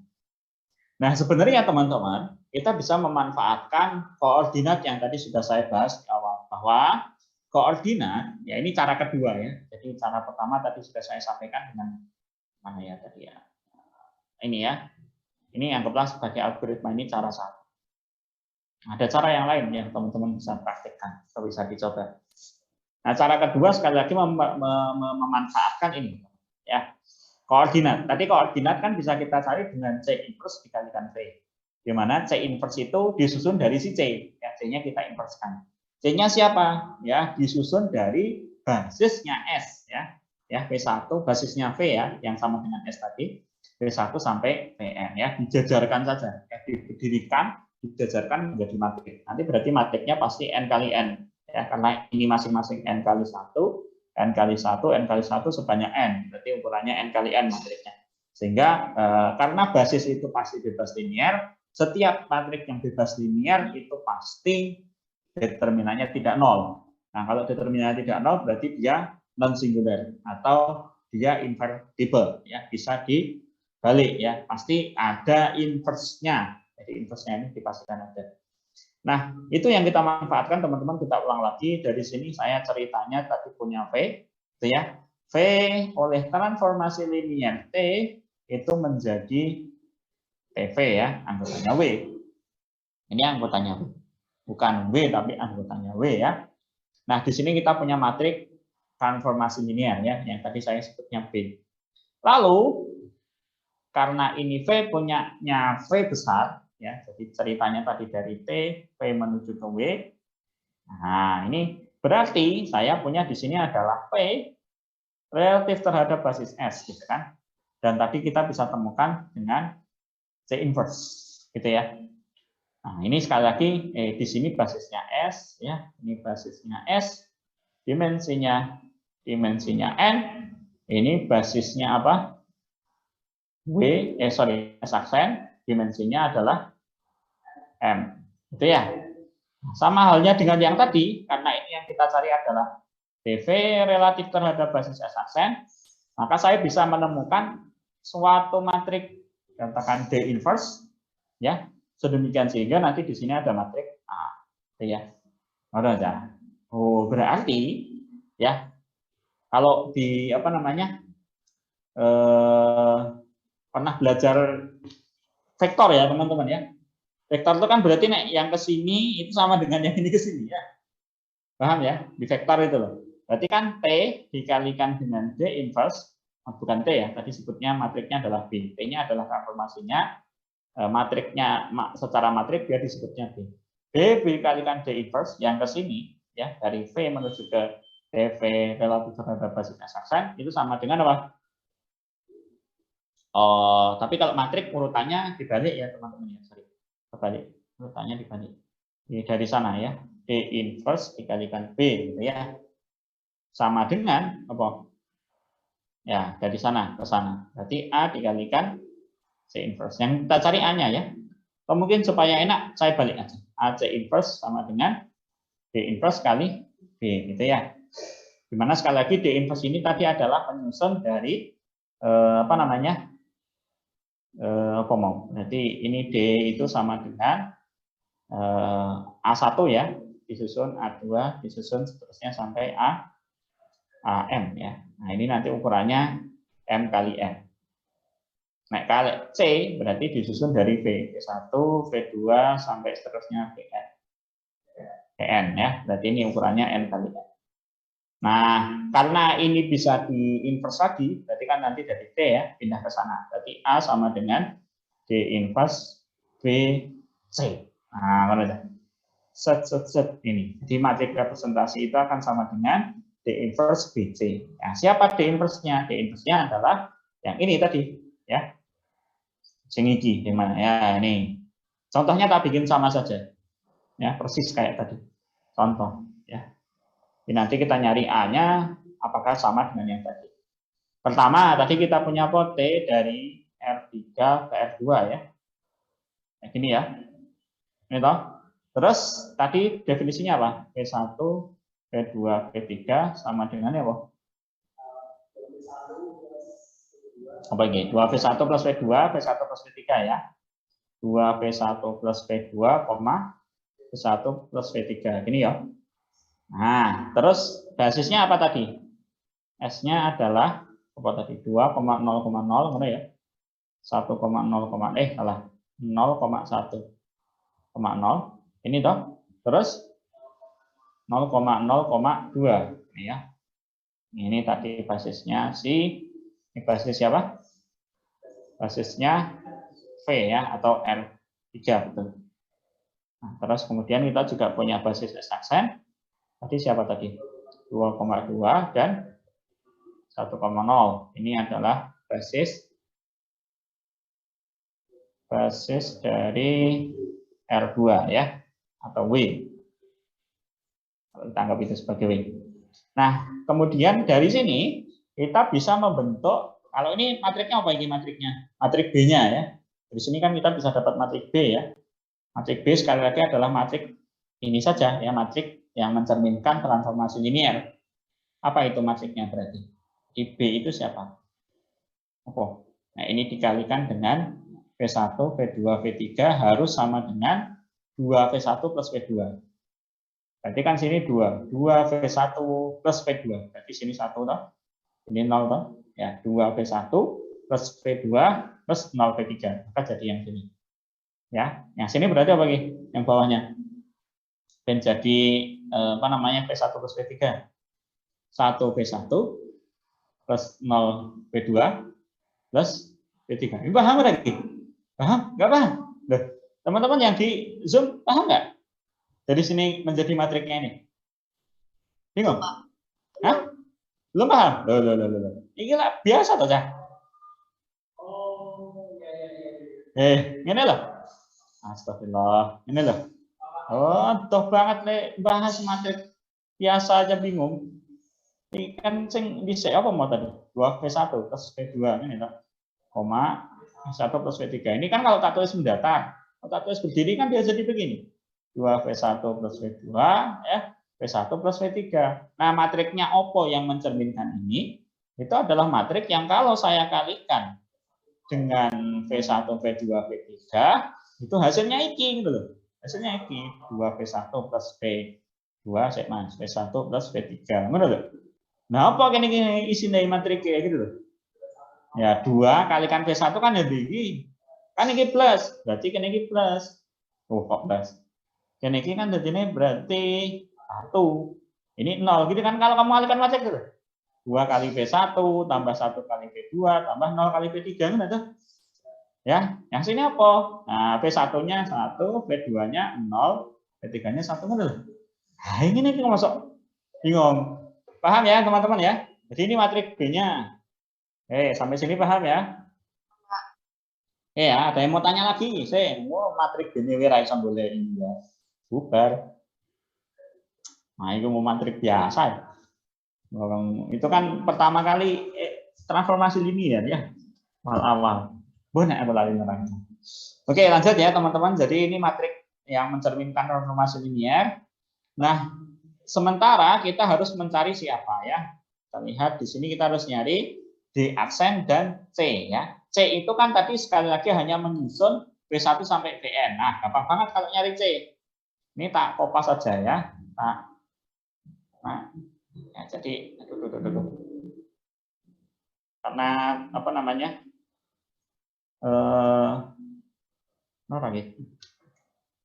Nah sebenarnya teman-teman kita bisa memanfaatkan koordinat yang tadi sudah saya bahas di awal, bahwa koordinat ya ini cara kedua ya. Jadi cara pertama tadi sudah saya sampaikan dengan mana ya tadi ya, ini ya. Ini anggaplah sebagai algoritma, ini cara satu. Ada cara yang lain yang teman-teman bisa praktekkan atau bisa dicoba. Nah, cara kedua sekali lagi memanfaatkan ini ya. Koordinat. Tadi koordinat kan bisa kita cari dengan C inverse dikalikan V. Di mana C inverse itu disusun dari si C, ya, C-nya kita inversekan. C-nya siapa? Ya, disusun dari basisnya S ya. Ya, P1 basisnya V ya, yang sama dengan S tadi. P1 sampai Pn ya, dijajarkan saja, ya, didirikan, dijajarkan menjadi matrik. Nanti berarti matriknya pasti n kali n ya, karena ini masing-masing n kali 1, n kali 1, n kali 1 sebanyak n, berarti ukurannya n kali n matriknya. Sehingga karena basis itu pasti bebas linier, setiap matrik yang bebas linier itu pasti determinannya tidak nol. Nah, kalau determinannya tidak nol berarti dia non singular atau dia invertible ya, bisa dibalik ya, pasti ada inverse-nya. Jadi inverse-nya ini dipastikan ada. Nah, itu yang kita manfaatkan teman-teman. Kita ulang lagi dari sini, saya ceritanya tadi punya V gitu ya. V oleh transformasi linier T itu menjadi TV ya, anggotanya W. Ini anggotanya W. Bukan W tapi anggotanya W ya. Nah, di sini kita punya matrik transformasi linier ya, yang tadi saya sebutnya B. Lalu karena ini V punyanya V besar ya, jadi ceritanya tadi dari T V menuju ke W. Nah, ini berarti saya punya di sini adalah P relatif terhadap basis S gitu kan. Dan tadi kita bisa temukan dengan C inverse gitu ya. Nah, ini sekali lagi di sini basisnya S ya, ini basisnya S, dimensinya N, Ini basisnya apa? S aksen, dimensinya adalah M. Itu ya. Sama halnya dengan yang tadi, karena ini yang kita cari adalah DV relatif terhadap basis S aksen, maka saya bisa menemukan suatu matrik, katakan D inverse, ya, sedemikian sehingga nanti di sini ada matrik A, itu ya. Oh, berarti ya, kalau di apa namanya pernah belajar vektor ya teman-teman ya. Vektor itu kan berarti nek yang ke sini itu sama dengan yang ini ke sini ya. Paham ya? Di vektor itu loh. Berarti kan T dikalikan dengan D inverse, bukan T ya, tadi sebutnya matriknya adalah B. T-nya adalah transformasinya, matriknya secara matrik dia disebutnya B. B dikalikan D inverse yang ke sini ya, dari V menuju ke DV relatif terhadap basis S aksen itu sama dengan apa? Oh, tapi kalau matrik urutannya dibalik ya teman-teman ya, sorry. Kebalik, urutannya dibalik. Jadi dari sana ya, D inverse dikalikan B gitu ya. Sama dengan apa? Ya, dari sana ke sana. Berarti A dikalikan C inverse. Yang kita cari A-nya ya. Atau mungkin supaya enak saya balik aja. AC inverse sama dengan D inverse kali B gitu ya. Dimana sekali lagi D inverse ini tadi adalah penyusun dari apa namanya? Apa mau? Berarti ini D itu sama dengan A1 ya, disusun A2, disusun seterusnya sampai AM ya. Nah, ini nanti ukurannya M kali M. Nah, kali C berarti disusun dari V, V1, V2 sampai seterusnya Vn. Vn ya, berarti ini ukurannya N kali M. Nah, karena ini bisa diinverse lagi, berarti kan nanti dari T ya, pindah ke sana. Berarti A sama dengan D inverse VC. Nah, kalau ada set ini. Di matrik representasi itu akan sama dengan D inverse BC. Nah, siapa D inverse-nya? D inverse-nya adalah yang ini tadi, ya. Singiki, di mana? Ya, ini. Contohnya tak bikin sama saja. Ya, persis kayak tadi. Contoh, ya. Jadi nanti kita nyari A-nya apakah sama dengan yang tadi. Pertama, tadi kita punya T dari R3 ke R2 ya. Kayak gini ya. Ini toh. Terus tadi definisinya apa? P1, P2, P3 sama dengan apa? Apa ini? 2P1 plus P2, P1 plus P3 ya. 2P1 plus P2, P1 plus P3. Gini ya. Nah, terus basisnya apa tadi? S-nya adalah apa tadi? 2,0,0 mana ya? 1,0, salah. 0,1,0. Ini toh. Terus 0,0,2 ya. Ini tadi basisnya si ini basis siapa? Basisnya V ya atau R3 betul. Nah, terus kemudian kita juga punya basis S aksen. Tadi siapa tadi? 2,2 dan 1,0. Ini adalah basis dari R2 ya atau W. Kalau kita anggap itu sebagai W. Nah, kemudian dari sini kita bisa membentuk, kalau ini matriknya apa ini matriknya? Matrik B-nya ya. Dari sini kan kita bisa dapat matrik B ya. Matrik B sekali lagi adalah matrik ini saja ya, matrik yang mencerminkan transformasi linear. Apa itu matriknya berarti? Di B itu siapa? Oh, nah ini dikalikan dengan V1, V2, V3 harus sama dengan 2V1 plus V2. Berarti kan sini 2 V1 plus V2. Berarti sini 1 toh. Ini 0 toh. Ya, 2V1 plus V2 plus 0 V3. Maka jadi yang sini. Ya, yang sini berarti apa lagi? Yang bawahnya. Dan jadi apa namanya V1 plus V3. 1V1 plus 0 V2 plus V3. Ini paham lagi? Paham? Enggak paham? Loh, teman-teman yang di Zoom paham nggak? Dari sini menjadi matriknya ini. Bingung? Hah? Belum paham? Loh. Ini lah biasa toh, Cah. Ini loh. Astagfirullah. Ini loh. Oh, toh banget nih bahas matrik biasa aja bingung. Ini kan sing dhisik apa mau tadi? 2V1 plus V2 ini toh. Koma V1 plus V3. Ini kan kalau tak tulis mendatar, kalau tak tulis berdiri kan dia jadi begini. 2V1 plus V2 ya, V1 plus V3. Nah, matriknya opo yang mencerminkan ini? Itu adalah matrik yang kalau saya kalikan dengan V1, V2, V3 itu hasilnya iki gitu loh. Hasilnya iki 2V1 plus V2 V1 plus V3. Ngono lho. Nah, apa kene isine matrik kayak gitu loh. Ya, 2 kalikan V1 kan ya iki. Kan iki plus, berarti kene iki plus. Oh, kok plus. Kene iki kan dadine berarti 1. Ini 0 gitu kan kalau kamu kalikan matrik gitu. 2 kali V1 tambah 1 kali V2 tambah 0 kali V3 kan ada. Ya, yang sini apa? Nah, V1-nya 1, V2-nya 0, V3-nya 1 kan loh. Nah, ini nih masuk bingung. Paham ya, teman-teman ya? Jadi ini matrik B-nya. Sampai sini paham ya? Ya, ada yang mau tanya lagi? Matrik B-nya wira iso boleh ini ya. Bubar. Nah, itu mau matrik biasa ya. Itu kan pertama kali transformasi linear ya. Awal-awal. Banyak yang lari nerangnya. Oke, lanjut ya teman-teman. Jadi ini matrik yang mencerminkan transformasi linear. Nah, sementara kita harus mencari siapa ya. Kita lihat di sini kita harus nyari D aksen dan C ya. C itu kan tadi sekali lagi hanya menyusun V1 sampai Vn. Nah, gampang banget kalau nyari C. Ini tak kopas saja ya. Nah, ya, jadi karena apa namanya?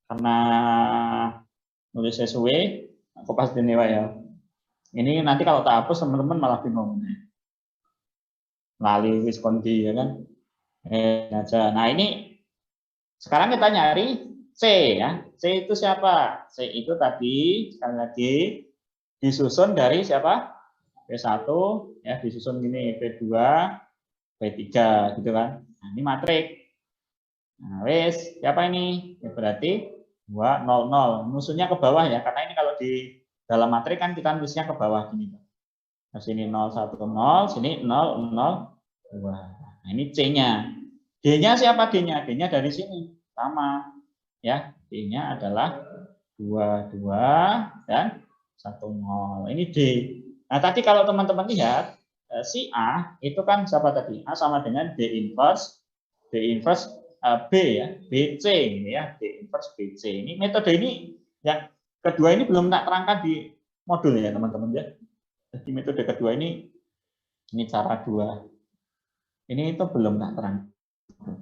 Karena nulis sesuai, aku pas denewa ya. Ini nanti kalau tak hapus teman-teman malah bingung. Lali wis kondi ya kan. Aja. Nah ini sekarang kita nyari C ya. C itu siapa? C itu tadi sekali lagi disusun dari siapa? V1 ya disusun gini V2, V3 gitu kan. Nah, ini matrik. Nah, wes siapa ini? Ya, berarti 2 0 0. Musuhnya ke bawah ya karena ini kalau di dalam matrik kan kita nulisnya ke bawah gini. Nah, sini 0 1 0, sini 0 0 2. Nah, ini C-nya. D-nya siapa D-nya? D-nya dari sini. Sama. Ya, D-nya adalah 2 2 dan 1 0. Ini D. Nah, tadi kalau teman-teman lihat si A itu kan siapa tadi? A sama dengan D inverse B ya, BC ini ya, D inverse BC. Ini metode ini yang kedua ini belum tak terangkan di modul ya, teman-teman ya. Jadi metode kedua ini cara 2. Ini itu belum tak terang.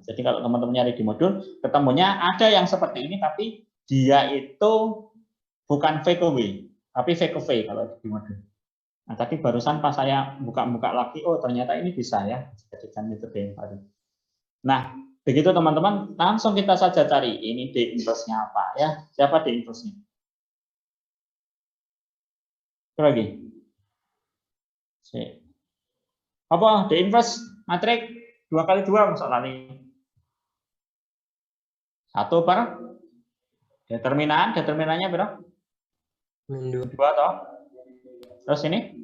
Jadi kalau teman-teman nyari di modul, ketemunya ada yang seperti ini tapi dia itu bukan V ke W, tapi V ke V kalau di modul. Nah, tadi barusan pas saya buka-buka lagi, oh ternyata ini bisa ya, jadikan metode yang baru. Nah, begitu teman-teman, langsung kita saja cari ini D inverse-nya apa ya. Siapa D inverse-nya? Coba lagi. Apa D inverse matrik 2 kali 2 masalah ini. 1 per determinannya berapa? Min 2 toh. Terus ini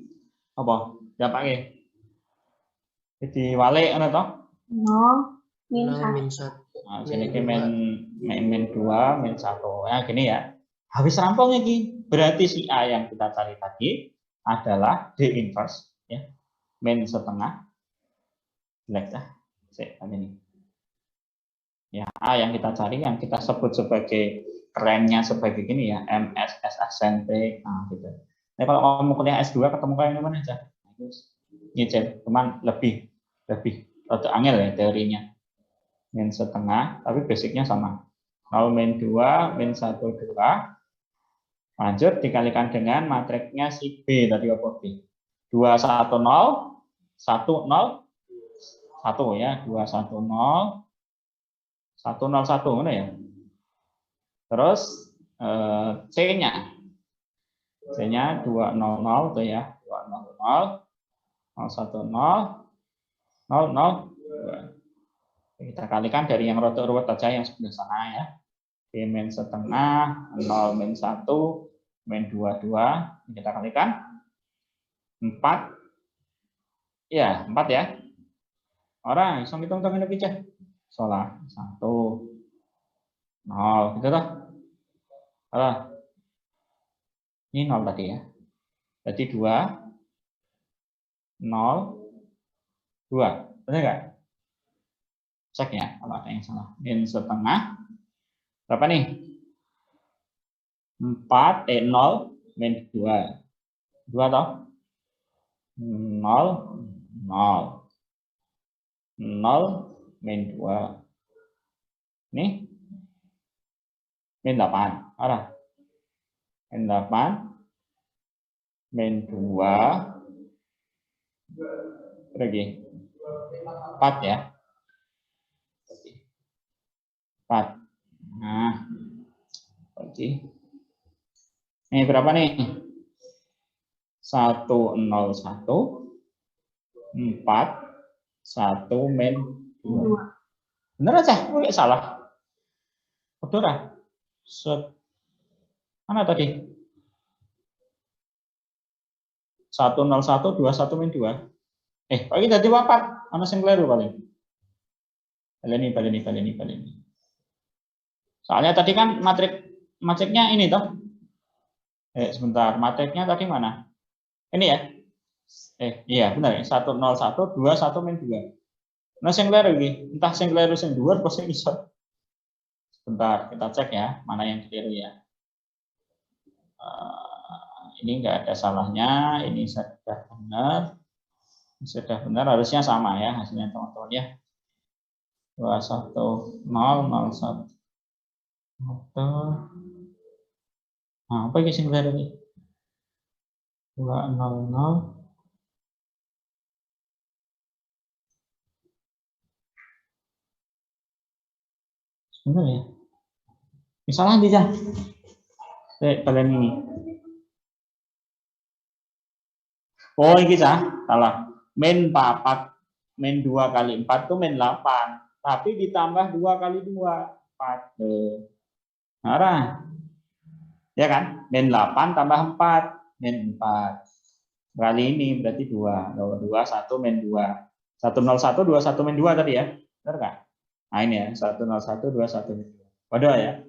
apa? Ya pakai. Jadi wale ana toh? 0 min min 1. 1. Nah, sini ke min 2, min 1. Ya gini ya. Habis rampung ini. Berarti si A yang kita cari tadi adalah D inverse ya. Min setengah. Jelek dah. Ini. Ya, A yang kita cari yang kita sebut sebagai kerennya sebagai gini ya, MSS SMP. Nah, gitu. Nah, kalau kamu kuliah S2 ketemu kayak mana aja? Nyicil, cuman lebih atau angel ya teorinya. Min setengah, tapi basicnya sama. 0 min 2, min 1 2. Lanjut dikalikan dengan matriknya si B tadi apa B? 2 1 0 1 0 1 ya, 2 1 0 101 mana ya? Terus C-nya. C-nya 200 tuh ya, 200 010 002. Kita kalikan dari yang rotok ruwet aja yang sebelah sana ya. B min setengah 0 min 1 min 22 kita kalikan 4. Ya, 4 ya. Orang, isong hitung-hitung ini aja. Salah. 1, 0. Gitu toh? Salah. Ini 0 tadi ya. Berarti 2, 0, 2. Benar nggak? Cek ya kalau ada yang salah. Min setengah. Berapa nih? 4, 0, min 2. 2 toh? 0, 0. 0, min 2. Nih. Min 8. Arah. Min 8. Min 2. Lagi. 4 ya. 4. Nah. Oke. Ini berapa nih? 101, 4, 1 min 2. Bener aja, nggak salah. Betul lah. Mana tadi? 101, 21 min 2. Kok ini jadi 4? Mana yang keliru paling? Baleni. Soalnya tadi kan matriknya ini toh. Sebentar, matriknya tadi mana? Ini ya? Iya benar ya. 101, 21 min 2. Nah, yang keliru ini. Entah yang keliru yang 2 atau yang iso. Sebentar, kita cek ya, mana yang keliru ya. Ini enggak ada salahnya, ini sudah benar. Sudah benar, harusnya sama ya hasilnya teman-teman ya. 21, 0, 01. Nah, apa yang keliru ini? 200. Benar ya. Misalnya di kalian ini. Oh, ini salah. Min 4, min 2 kali 4 itu min 8. Tapi ditambah 2 kali 2, 4. Nah, ya kan? Min 8 tambah 4, min 4. Kali ini berarti 2. 2, 1, min 2. 101, 21 min 2 tadi ya. Benar nggak? Nah, ini ya. 101, 21 min 2. Waduh ya.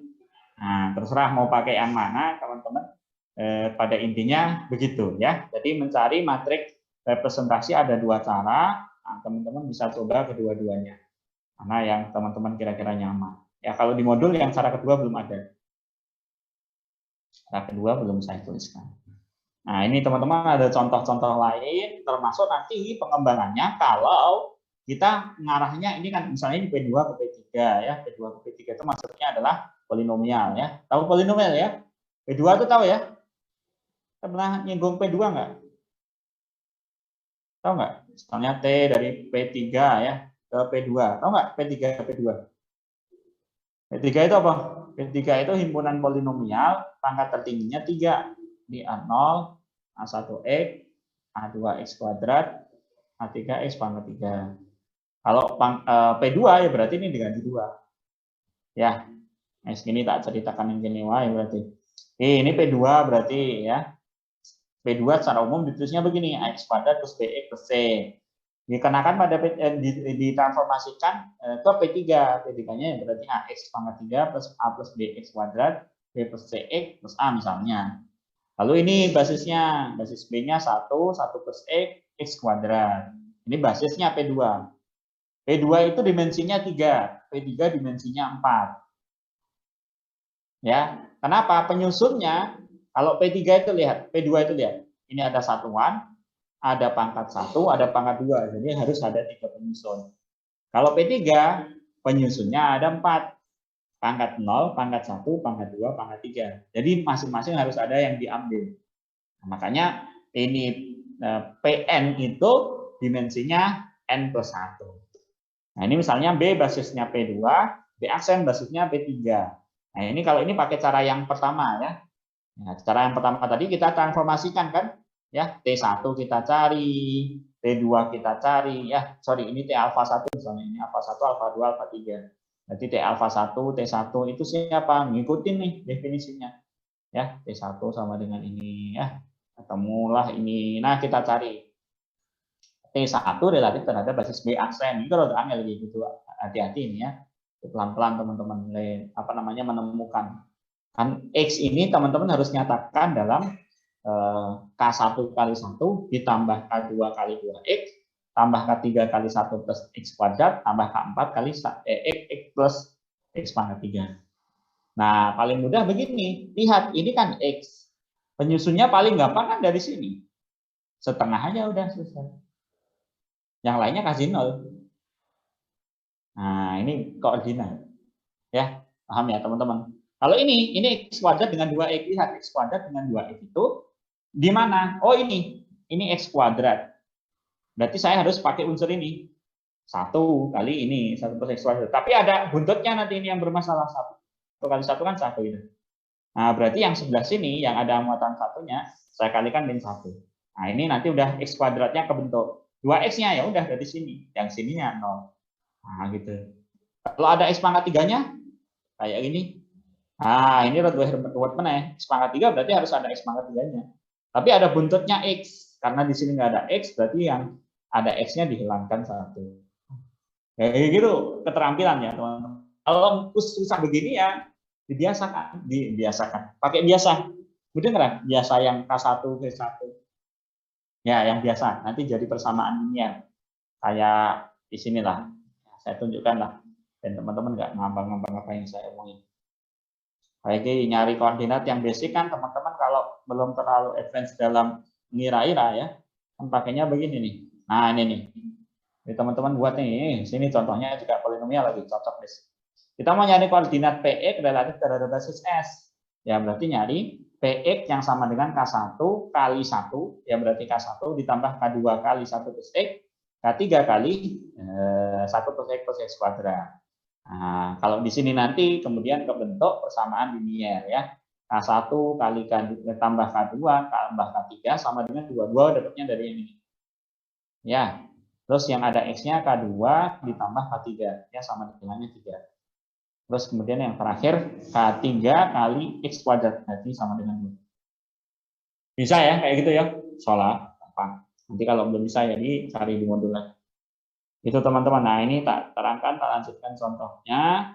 Nah, terserah mau pakai yang mana, teman-teman. Pada intinya begitu ya. Jadi mencari matriks representasi ada 2 cara. Nah, teman-teman bisa coba kedua-duanya. Mana yang teman-teman kira-kira nyaman. Ya kalau di modul yang cara kedua belum ada. Cara kedua belum saya tuliskan. Nah, ini teman-teman ada contoh-contoh lain, termasuk nanti pengembangannya kalau kita ngarahnya ini kan misalnya ini P2 ke P3 ya. P2 ke P3 itu maksudnya adalah polinomial ya. Tahu polinomial ya? P2 itu tahu ya? Pernah nyinggung P2 nggak? Tahu nggak? Misalnya T dari P3 ya ke P2. Tahu nggak P3 ke P2? P3 itu apa? P3 itu himpunan polinomial, pangkat tertingginya 3. Di A0, A1X, A2X kuadrat, A3X pangkat 3. Kalau P2 ya berarti ini diganti 2. Ya, segini tak ceritakan yang gini ya berarti. Ini P2 berarti ya. P2 secara umum ditulisnya begini, AX kuadrat plus BX plus C. Dikenakan pada ditransformasikan ke P3. P3-nya berarti AX pangkat 3 plus A plus BX kuadrat, B plus CX plus A misalnya. Lalu ini basisnya, basis B-nya 1 plus X kuadrat. Ini basisnya P2. P2 itu dimensinya 3, P3 dimensinya 4. Ya, kenapa? Penyusunnya kalau P3 itu lihat, P2 itu lihat. Ini ada satuan, ada pangkat 1, ada pangkat 2. Jadi harus ada 3 penyusun. Kalau P3 penyusunnya ada 4. Pangkat 0, pangkat 1, pangkat 2, pangkat 3. Jadi masing-masing harus ada yang diambil. Nah, makanya ini PN itu dimensinya N plus 1. Nah, ini misalnya B basisnya P2, B aksen basisnya P3. Nah, ini kalau ini pakai cara yang pertama ya. Nah, cara yang pertama tadi kita transformasikan kan? Ya, T1 kita cari, T2 kita cari, ya, sorry, ini T alfa 1 misalnya, ini alfa 1, alfa 2, alfa 3. Berarti T alfa 1, T1 itu siapa? Ngikutin nih definisinya. Ya, T1 sama dengan ini ya. Ketemulah ini. Nah, kita cari T1 relatif terhadap basis B aksen. Itu rada angel gitu. Hati-hati ini ya. Pelan-pelan teman-teman menemukan. Kan X ini teman-teman harus nyatakan dalam K1 kali 1 ditambah K2 kali 2X tambah K3 kali 1 plus X kuadrat tambah K4 kali X plus X pangkat 3. Nah, paling mudah begini. Lihat, ini kan X. Penyusunnya paling gampang kan dari sini. Setengah aja udah selesai. Yang lainnya kasih 0. Nah, ini koordinat. Ya, paham ya teman-teman? Kalau ini X kuadrat dengan 2X. Lihat, X kuadrat dengan 2X itu di mana? Oh, ini X kuadrat. Berarti saya harus pakai unsur ini. 1 kali ini, 1 plus X kuadrat. Tapi ada buntutnya nanti ini yang bermasalah. 1 kali 1 kan 1 itu. Nah, berarti yang sebelah sini, yang ada muatan satunya, saya kalikan min 1. Nah, ini nanti udah X kuadratnya kebentuk. 2X-nya ya udah dari sini. Yang sininya 0. Nah, gitu. Kalau ada X pangkat 3-nya, kayak ini. Nah, ini buat mana ya? X pangkat 3 berarti harus ada X pangkat 3-nya. Tapi ada buntutnya X. Karena di sini nggak ada X, berarti yang ada X-nya dihilangkan 1. Kayak gitu keterampilan ya, teman-teman. Kalau susah begini ya, dibiasakan. Pakai biasa. Udah nggak? Biasa yang K1, V1. Ya, yang biasa. Nanti jadi persamaan linear. Kayak di sinilah. Saya tunjukkan lah. Dan teman-teman nggak ngambang-ngambang apa yang saya omongin. Lagi nyari koordinat yang basic kan teman-teman kalau belum terlalu advance dalam ngira-ira ya, kan pakainya begini nih. Nah ini nih, jadi teman-teman buat nih, sini contohnya juga polinomial lagi cocok deh. Kita mau nyari koordinat PX relatif terhadap basis S, ya berarti nyari PX yang sama dengan K1 kali 1, ya berarti K1 ditambah K2 kali 1 plus X, K3 kali 1 plus X plus X kuadrat. Nah, kalau di sini nanti kemudian kebentuk persamaan linear ya. K1 kali tambah K2 tambah K3 sama dengan 2. 2 dapatnya dari yang ini. Ya. Terus yang ada X-nya K2 ditambah K3 ya sama dengannya 3. Terus kemudian yang terakhir K3 kali X kuadrat berarti sama dengan 2. Bisa ya kayak gitu ya. Soalnya gampang. Nanti kalau belum bisa ya dicari di modul lain. Itu teman-teman. Nah, ini tak terangkan, tak lanjutkan contohnya.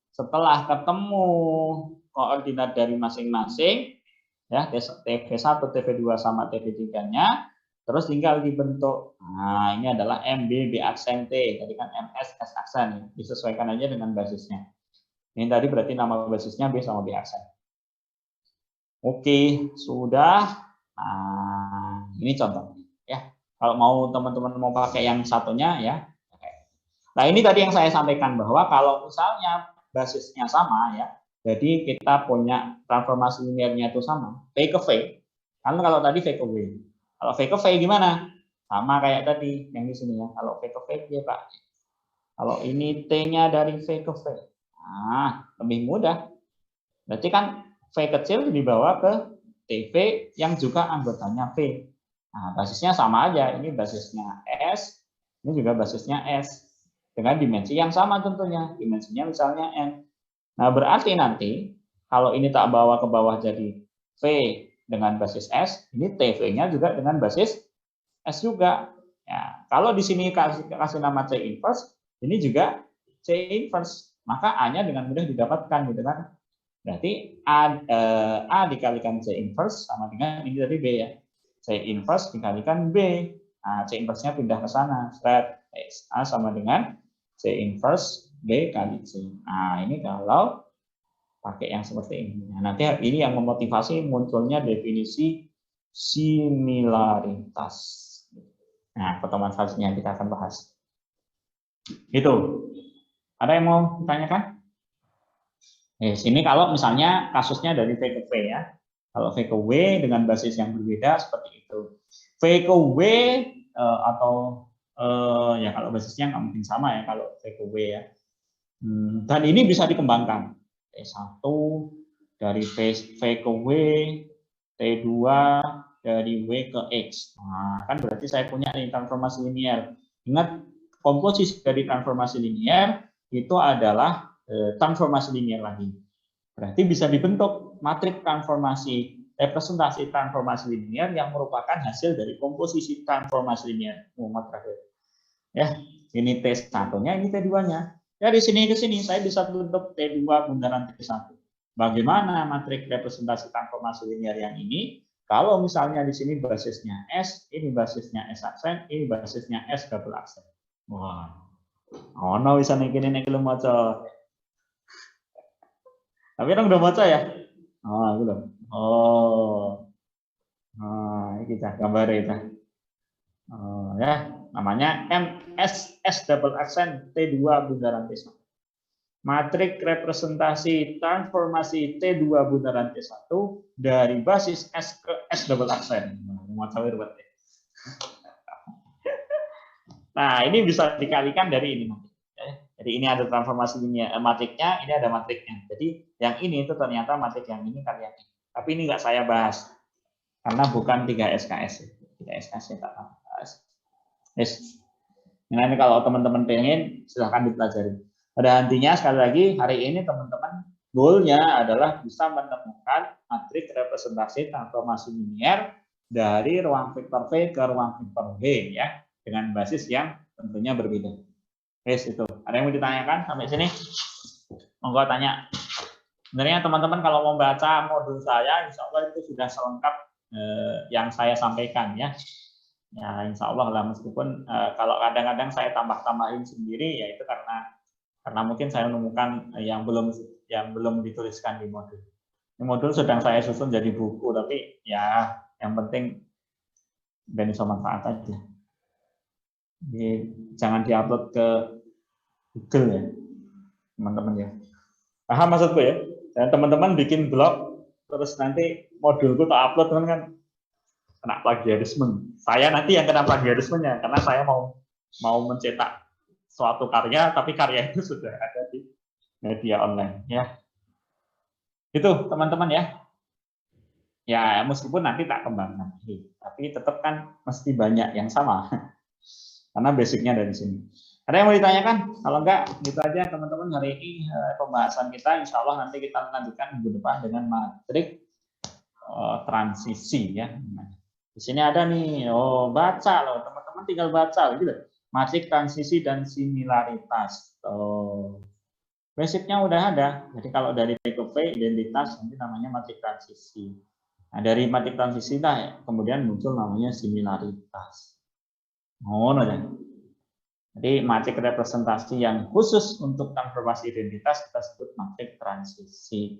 Setelah ketemu koordinat dari masing-masing, ya TV1, TV2 sama TV3-nya, terus tinggal dibentuk. Nah, ini adalah MB, B aksen T. Tadi kan MS, S aksen. Disesuaikan aja dengan basisnya. Ini tadi berarti nama basisnya B sama B aksen. Oke, sudah. Nah, ini contohnya. Ya. Kalau mau teman-teman mau pakai yang satunya ya. Nah, ini tadi yang saya sampaikan bahwa kalau misalnya basisnya sama ya. Jadi kita punya transformasi linearnya itu sama, V ke V. Kan kalau tadi V ke W. Kalau V ke V gimana? Sama kayak tadi yang di sini ya. Kalau V ke V ya, Pak. Kalau ini T-nya dari V ke V. Nah, lebih mudah. Berarti kan V kecil dibawa ke TV yang juga anggotanya V. Nah, basisnya sama aja. Ini basisnya S, ini juga basisnya S. Dengan dimensi yang sama tentunya. Dimensinya misalnya N. Nah, berarti nanti kalau ini tak bawa ke bawah jadi V dengan basis S, ini TV-nya juga dengan basis S juga. Ya, kalau di sini kasih nama C inverse, ini juga C inverse. Maka A-nya dengan mudah didapatkan gitu kan. Berarti A dikalikan C inverse sama dengan ini tadi B ya. C inverse dikalikan B. Nah, C inverse-nya pindah ke sana. A sama dengan C inverse B kali C. Nah, ini kalau pakai yang seperti ini. Nah, nanti ini yang memotivasi munculnya definisi similaritas. Nah, pertemuan selanjutnya kita akan bahas. Itu. Ada yang mau ditanyakan? Sini kalau misalnya kasusnya dari V ke V ya. Kalau V ke W dengan basis yang berbeda seperti itu. V ke W atau ya kalau basisnya nggak mungkin sama ya kalau V ke W ya. Dan ini bisa dikembangkan. T1 dari V ke W, T2 dari W ke X. Nah, kan berarti saya punya nih transformasi linear. Ingat, komposisi dari transformasi linear itu adalah transformasi linear lagi. Berarti bisa dibentuk matriks transformasi representasi transformasi linear yang merupakan hasil dari komposisi transformasi linear. Terakhir. Ya, ini T1-nya, ini T2-nya. Dari sini ke sini saya bisa tutup T2 bundaran T1. Bagaimana matriks representasi transformasi linear yang ini? Kalau misalnya di sini basisnya S, ini basisnya S aksen, ini basisnya S double aksen. Wah, no bisa naikin ini belum maca. Tapi orang udah maca ya? Oh, belum. Oh, ini kita gambar itu. Oh, ya, namanya MS double aksen T2 bundaran T1. Matrik representasi transformasi T2 bundaran T1 dari basis S ke S double aksen. Nah, ini bisa dikalikan dari ini. Jadi ini ada transformasi matriknya, ini ada matriknya. Jadi yang ini itu ternyata matrik yang ini kali yang ini. Tapi ini nggak saya bahas karena bukan 3 SKS. 3 SKS ya tak bahas. Yes. Nah, ini kalau teman-teman pengen silahkan dipelajari. Pada intinya sekali lagi hari ini teman-teman goalnya adalah bisa menemukan matriks representasi transformasi linear dari ruang vektor V ke ruang vektor V ya dengan basis yang tentunya berbeda. Yes, itu. Ada yang mau ditanyakan sampai sini? Monggo tanya. Sebenarnya teman-teman kalau mau baca modul saya, insya Allah itu sudah selengkap yang saya sampaikan ya. Ya, insya Allah lah meskipun kalau kadang-kadang saya tambah-tambahin sendiri, ya itu karena mungkin saya menemukan yang belum dituliskan di modul. Di modul sedang saya susun jadi buku, tapi ya yang penting dan bisa manfaat aja. Jadi, jangan diupload ke Google ya, teman-teman ya. Paham maksudku ya? Dan teman-teman bikin blog, terus nanti modulku tak upload kan kena plagiarisme. Saya nanti yang kena plagiarismenya karena saya mau mencetak suatu karya, tapi karya itu sudah ada di media online ya. Itu teman-teman ya. Ya meskipun nanti tak kembangkan, tapi tetap kan mesti banyak yang sama karena basicnya dari sini. Ada yang mau ditanyakan? Kalau enggak, gitu aja teman-teman hari ini pembahasan kita. Insya Allah nanti kita lanjutkan minggu depan dengan matrik transisi ya. Di sini ada nih, baca loh teman-teman, tinggal baca gitu. Matrik transisi dan similaritas. Basicnya udah ada. Jadi kalau dari V ke V identitas nanti namanya matrik transisi. Nah, dari matrik transisi lah kemudian muncul namanya similaritas. Jadi matrik representasi yang khusus untuk transformasi identitas kita sebut matrik transisi.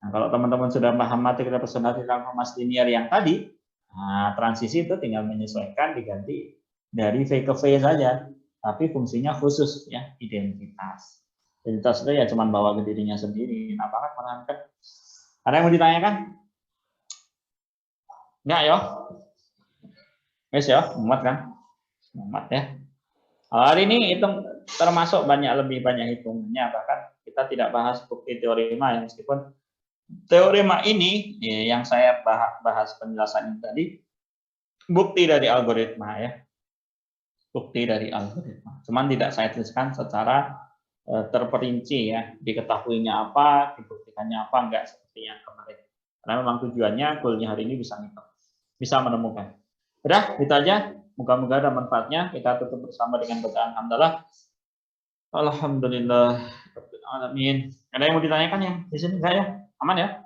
Nah, kalau teman-teman sudah paham matrik representasi transformasi linear yang tadi, nah, transisi itu tinggal menyesuaikan diganti dari V ke V saja, tapi fungsinya khusus ya, identitas. Identitas itu ya cuma bawa ke dirinya sendiri. Apakah menangkan? Ada yang mau ditanyakan? Enggak ya? Wes ya, muat kan? Muat ya. Hari ini hitung termasuk lebih banyak hitungannya, bahkan kita tidak bahas bukti teorema ya, meskipun teorema ini yang saya bahas penjelasan tadi bukti dari algoritma ya. Bukti dari algoritma. Cuman tidak saya tuliskan secara terperinci ya, diketahuinya apa, dibuktikannya apa, enggak seperti yang kemarin. Karena memang tujuannya goalnya hari ini bisa menemukan. Udah, itu aja. Moga-moga ada manfaatnya. Kita tutup bersama dengan bacaan hamdalah. Alhamdulillah. Amin. Ada yang mau ditanyakan yang di sini enggak ya? Aman ya?